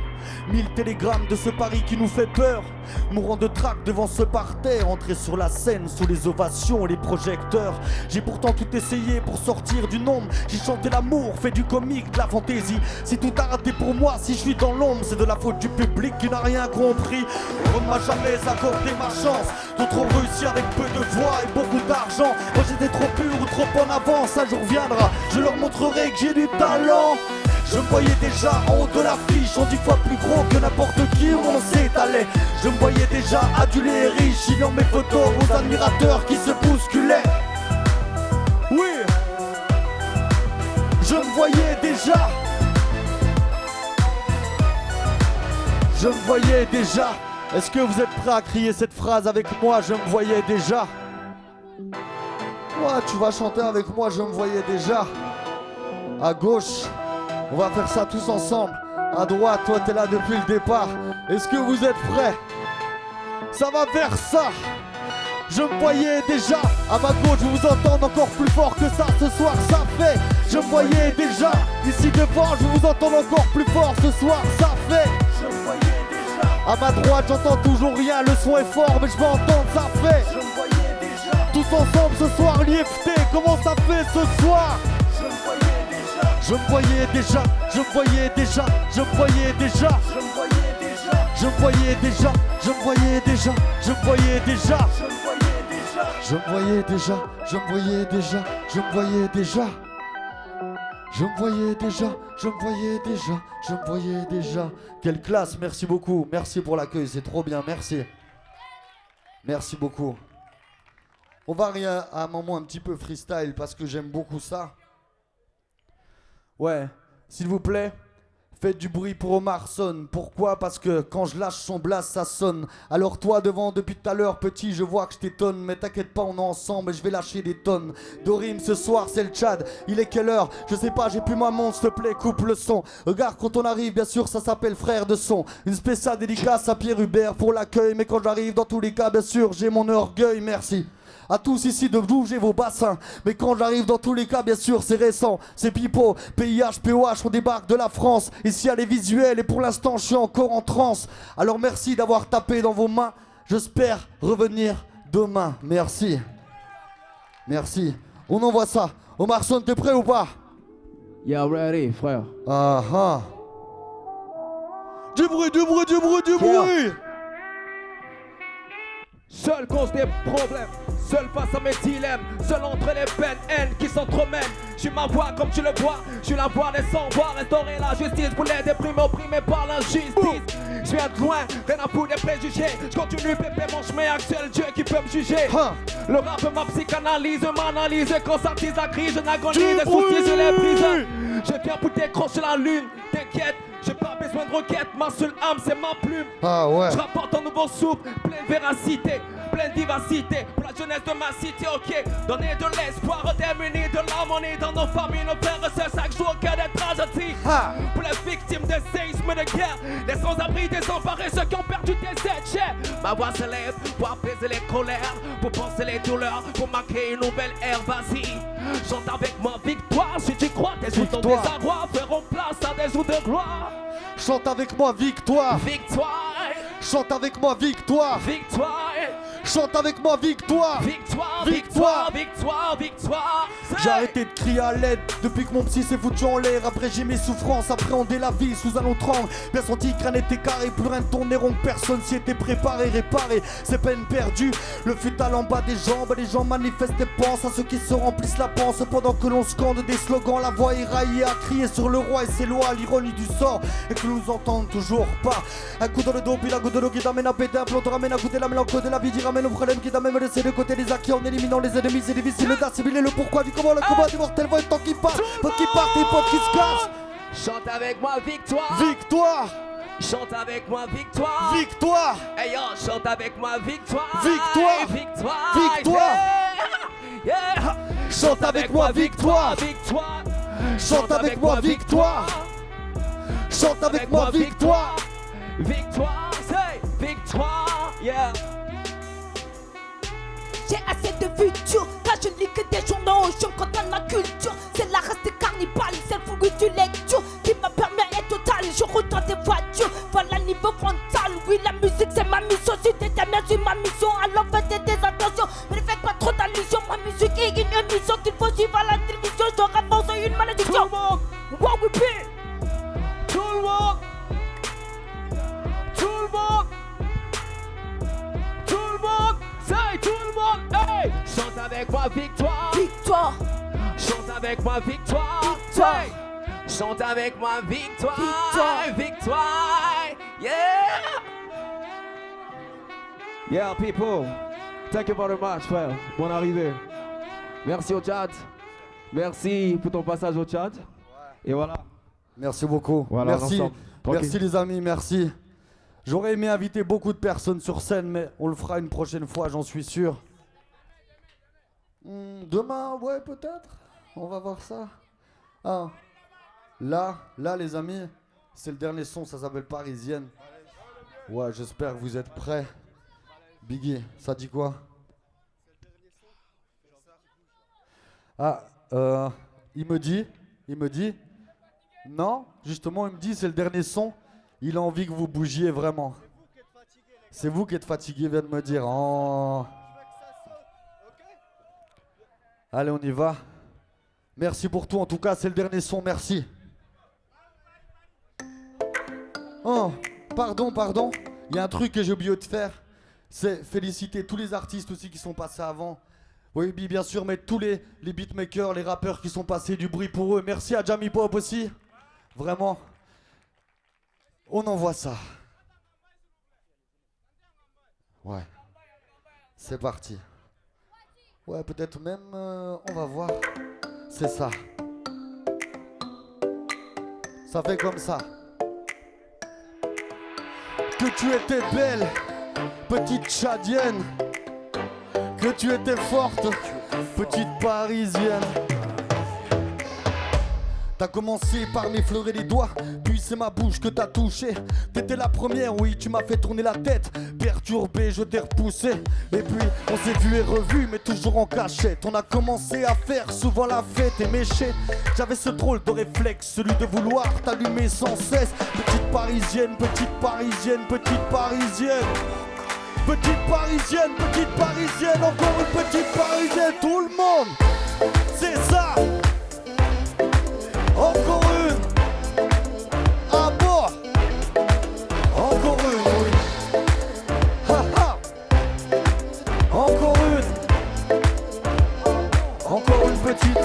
1000 télégrammes de ce Paris qui nous fait peur. Mourant de trac devant ce parterre, entrer sur la scène sous les ovations et les projecteurs. J'ai pourtant tout essayé pour sortir du nombre. J'ai chanté l'amour, fait du comique, de la fantaisie. Si tout a raté pour moi, si je suis dans l'ombre, c'est de la faute du public qui n'a rien compris. On ne m'a jamais accordé ma chance. D'autres ont réussi avec peu de voix et beaucoup d'argent. Moi j'étais trop pur ou trop en avance. Un jour viendra, je leur montrerai que j'ai du talent. Je me voyais déjà en haut de l'affiche, en 10 fois plus gros que n'importe qui, mon nom s'étalait. Je me voyais déjà adulé et riche, signant mes photos aux admirateurs qui se bousculaient. Oui, je me voyais déjà. Je me voyais déjà. Est-ce que vous êtes prêts à crier cette phrase avec moi? Je me voyais déjà. Ouais, tu vas chanter avec moi, je me voyais déjà. À gauche, on va faire ça tous ensemble. À droite, toi t'es là depuis le départ. Est-ce que vous êtes prêts? Ça va faire ça. Je me voyais déjà. À ma gauche, je vous entends encore plus fort que ça. Ce soir, ça fait. Je me voyais déjà. Ici devant, je vous entends encore plus fort. Ce soir, ça fait. Je me voyais déjà. À ma droite, j'entends toujours rien. Le son est fort, mais je vais entendre, ça fait. Je me voyais déjà. Tous ensemble ce soir, l'IFT. Comment ça fait ce soir? Je me voyais. Je me voyais déjà, je me voyais déjà, je me voyais déjà, je me voyais déjà, je me voyais déjà, je me voyais déjà, je me voyais déjà, je me voyais déjà, je me voyais déjà, je me voyais déjà, je me voyais déjà, je me voyais déjà, je me voyais déjà. Quelle classe, merci beaucoup, merci pour l'accueil, c'est trop bien, merci. Merci beaucoup. On va rien à un moment un petit peu freestyle parce que j'aime beaucoup ça. Ouais, s'il vous plaît, faites du bruit pour Omar Son. Pourquoi? Parce que quand je lâche son blast, ça sonne. Alors toi devant depuis tout à l'heure, petit, je vois que je t'étonne. Mais t'inquiète pas, on est ensemble et je vais lâcher des tonnes. Dorim, ce soir c'est le Tchad. Il est quelle heure? Je sais pas, j'ai plus ma montre, s'il te plaît, coupe le son. Regarde, quand on arrive, bien sûr, ça s'appelle Frère de Son. Une spéciale dédicace à Pierre Hubert pour l'accueil. Mais quand j'arrive, dans tous les cas, bien sûr, j'ai mon orgueil, merci. À tous ici de bouger vos bassins. Mais quand j'arrive dans tous les cas, bien sûr, c'est récent. C'est Pipo, PIH, POH, on débarque de la France. Ici, il y a les visuels et pour l'instant, je suis encore en transe. Alors merci d'avoir tapé dans vos mains. J'espère revenir demain. Merci. Merci. On envoie ça. Omar Son, t'es prêt ou pas? Yeah, ready, frère. Ah ah. Du bruit, du bruit, du bruit, du bruit. Seul cause des problèmes, seul face à mes dilemmes, seul entre les peines, haines qui s'entremêlent. Je suis ma voix comme tu le vois, je suis la voix des sans-voix, restaurer la justice pour les déprimés opprimés par l'injustice. Je viens de loin, rien à foutre des préjugés. Je continue pépé mon chemin, actuel Dieu qui peut me juger. Le rap ma psychanalyse, m'analyse. Quand ça tise la crise, je n'agonise des soucis sur les prises. Je viens pour décrocher la lune, t'inquiète. J'ai pas besoin de requête, ma seule âme c'est ma plume. Ah ouais. Je rapporte un nouveau souffle, plein de véracité, plein de vivacité. Pour la jeunesse de ma cité, ok. Donner de l'espoir aux démunis, de l'harmonie dans nos familles, nos frères et sœurs, chaque jour qu'il y a des tragédies. Pour les victimes des séismes de guerre, les sans-abri, désemparés, ceux qui ont perdu des êtres chers. Ma voix s'élève pour apaiser les colères, pour penser les douleurs, pour marquer une nouvelle ère, vas-y. Chante avec ma victoire, si tu crois, tes doutes, ton désarroi feront place à des besoin de gloire. Chante avec moi victoire. Victoire, Chante avec moi victoire. victoire, Chante avec moi victoire. victoire, Victoire. victoire, victoire, victoire. J'ai arrêté de crier à l'aide depuis que mon psy s'est foutu en l'air. Après j'ai mes souffrances, appréhender la vie sous un autre angle. Bien senti que rien n'était carré, plus rien ne tournait rond, personne s'y était préparé, réparé. C'est peine perdue, le futal en bas des jambes. Les gens manifestent et pensent à ceux qui se remplissent la panse. Pendant que l'on scande des slogans, la voix éraillée à crier sur le roi et ses lois, l'ironie du sort. Et que nous entendons toujours pas. Un coup dans le dos, puis la goutte de l'eau qui t'amène à péter un plomb, te ramène à goûter la mélancolie de la vie, t'y ramène au problème qui t'a même laissé de côté les acquis en éliminant les ennemis. C'est difficile d'assimiler le pourquoi du comment, le combat des mortels voient le temps qui passe, faut qu'ils partent, les potes qui se cassent. Chante avec moi victoire. Victoire, Chante avec moi victoire. victoire, Hey yo, chante avec moi victoire. Victoire. Victoire. Victoire. Yeah. Yeah. chante avec moi victoire, Victoire. chante avec moi victoire, chante avec moi victoire. Victoire, c'est victoire. Yeah. J'ai assez de futur, car je lis que des journaux. Je me contente ma culture, c'est la race des cannibales. C'est le fougue du lecture qui m'a permis d'être total. Je roule dans des voitures, voilà niveau frontal. Oui, la musique c'est ma mission, si t'es bien sur ma mission. Alors faites des attentions, mais ne faites pas trop d'allusions. Ma musique est une mission qu'il faut suivre à la télévision. Je rapporte une malédiction. Tout le monde. Wow, we be. Tout le monde. Tout le monde. Tout le monde. C'est tout le monde. Hey. Chante avec moi victoire. Victoire, Chante avec moi victoire. Victoire. Hey. Chante avec moi victoire. Victoire. Victoire. Yeah. Yeah, people. Thank you very much, frère. Bonne arrivée. Merci au Tchad. Merci pour ton passage au Tchad. Et voilà. Merci beaucoup. Voilà, merci. ensemble. Tranquille. Merci les amis, merci. J'aurais aimé inviter beaucoup de personnes sur scène, mais on le fera une prochaine fois, j'en suis sûr. Demain, ouais, peut-être. On va voir ça. Ah. Là, les amis, c'est le dernier son, ça s'appelle Parisienne. Ouais, j'espère que vous êtes prêts. Biggie, ça dit quoi? Ah, il me dit, non, justement, il me dit, c'est le dernier son, il a envie que vous bougiez vraiment. C'est vous qui êtes fatigué, vient de me dire. Oh. Allez, on y va. Merci pour tout, en tout cas, c'est le dernier son, merci. Oh, pardon, il y a un truc que j'ai oublié de faire, c'est féliciter tous les artistes aussi qui sont passés avant. Oui, bien sûr, mais tous les beatmakers, les rappeurs qui sont passés, du bruit pour eux. Merci à Jamie Pop aussi. Vraiment. On envoie ça. Ouais. C'est parti. Ouais, peut-être même... on va voir. C'est ça. Ça fait comme ça. Que tu étais belle, petite tchadienne. Que tu étais forte, petite parisienne. T'as commencé par m'effleurer les doigts, puis c'est ma bouche que t'as touché. T'étais la première, oui, tu m'as fait tourner la tête. Perturbé, je t'ai repoussé. Et puis, on s'est vu et revu, mais toujours en cachette. On a commencé à faire souvent la fête et mécher. J'avais ce drôle de réflexe, celui de vouloir t'allumer sans cesse. Petite parisienne, petite parisienne, petite parisienne. Petite parisienne, encore une petite parisienne, tout le monde, c'est ça. Encore une, à bord, encore une, oui. Ha ha. Encore une petite.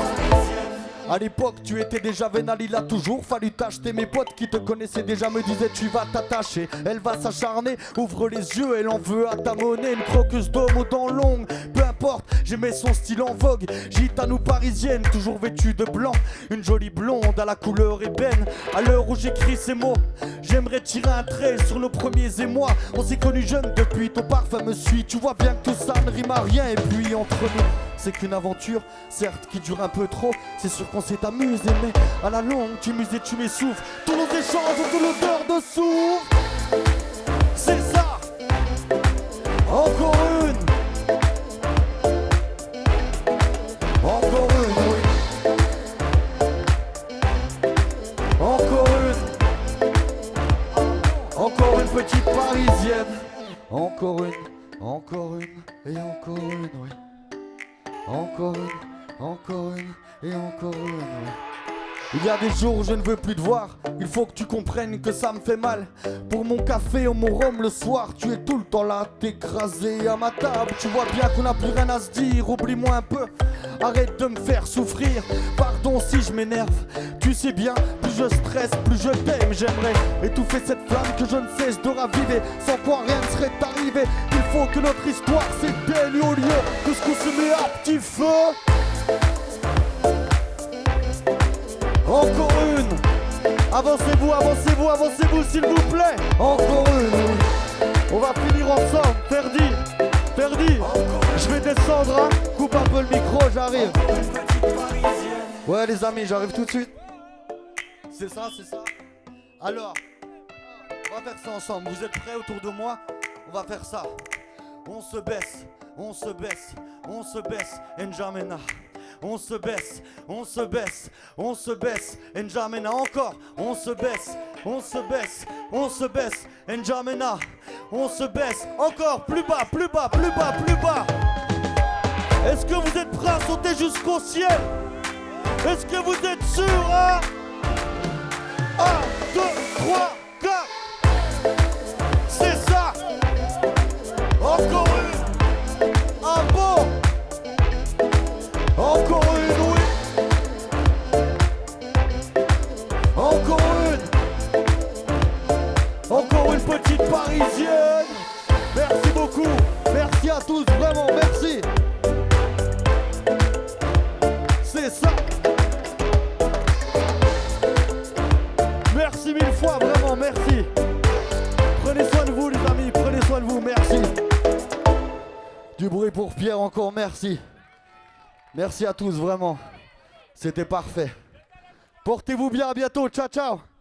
À l'époque, tu étais déjà vénal, il a toujours fallu t'acheter. Mes potes qui te connaissaient déjà me disaient tu vas t'attacher. Elle va s'acharner, ouvre les yeux, elle en veut à ta monnaie. Une croqueuse d'homme aux dents longues, peu importe, j'aimais son style en vogue. Gitane ou parisienne, toujours vêtue de blanc. Une jolie blonde à la couleur ébène. À l'heure où j'écris ces mots, j'aimerais tirer un trait sur nos premiers émois. On s'est connus jeunes depuis, ton parfum me suit. Tu vois bien que tout ça ne rime à rien. Et puis entre nous, c'est qu'une aventure, certes qui dure un peu trop. C'est sûr qu'on s'est amusé, mais à la longue tu muses et tu m'essouffles. Tous nos échanges ont de l'odeur de soufre. C'est ça. Encore une. Encore une, oui. Encore une. Il y a des jours où je ne veux plus te voir. Il faut que tu comprennes que ça me fait mal. Pour mon café ou mon rhum le soir, tu es tout le temps là, t'écrasé à ma table. Tu vois bien qu'on n'a plus rien à se dire, oublie-moi un peu. Arrête de me faire souffrir, pardon si je m'énerve. Tu sais bien, plus je stresse, plus je t'aime. J'aimerais étouffer cette flamme que je ne cesse de raviver, sans quoi rien ne serait arrivé. Il faut que notre histoire s'éteigne au lieu de ce qu'on se met à petit feu. Encore une. Avancez-vous, avancez-vous, avancez-vous s'il vous plaît. Encore une. On va finir ensemble. Ferdi. Je vais descendre, hein. Coupe un peu le micro, j'arrive. Ouais les amis, j'arrive tout de suite. C'est ça. Alors, on va faire ça ensemble. Vous êtes prêts autour de moi? On va faire ça. On se baisse, N'Djamena. On se baisse, N'Djamena. Encore, on se baisse, N'Djamena. On se baisse, encore, plus bas. Est-ce que vous êtes prêts à sauter jusqu'au ciel? Est-ce que vous êtes sûrs, hein? 1, 2, 3, 4. C'est ça. Encore une. Ah bon? Encore une, oui. Encore une petite parisienne. Merci beaucoup. Merci à tous, vraiment, merci. C'est ça. Merci mille fois, vraiment, merci. Prenez soin de vous, les amis, prenez soin de vous, merci. Du bruit pour Pierre encore, merci. Merci à tous, vraiment. C'était parfait. Portez-vous bien, à bientôt, ciao, ciao.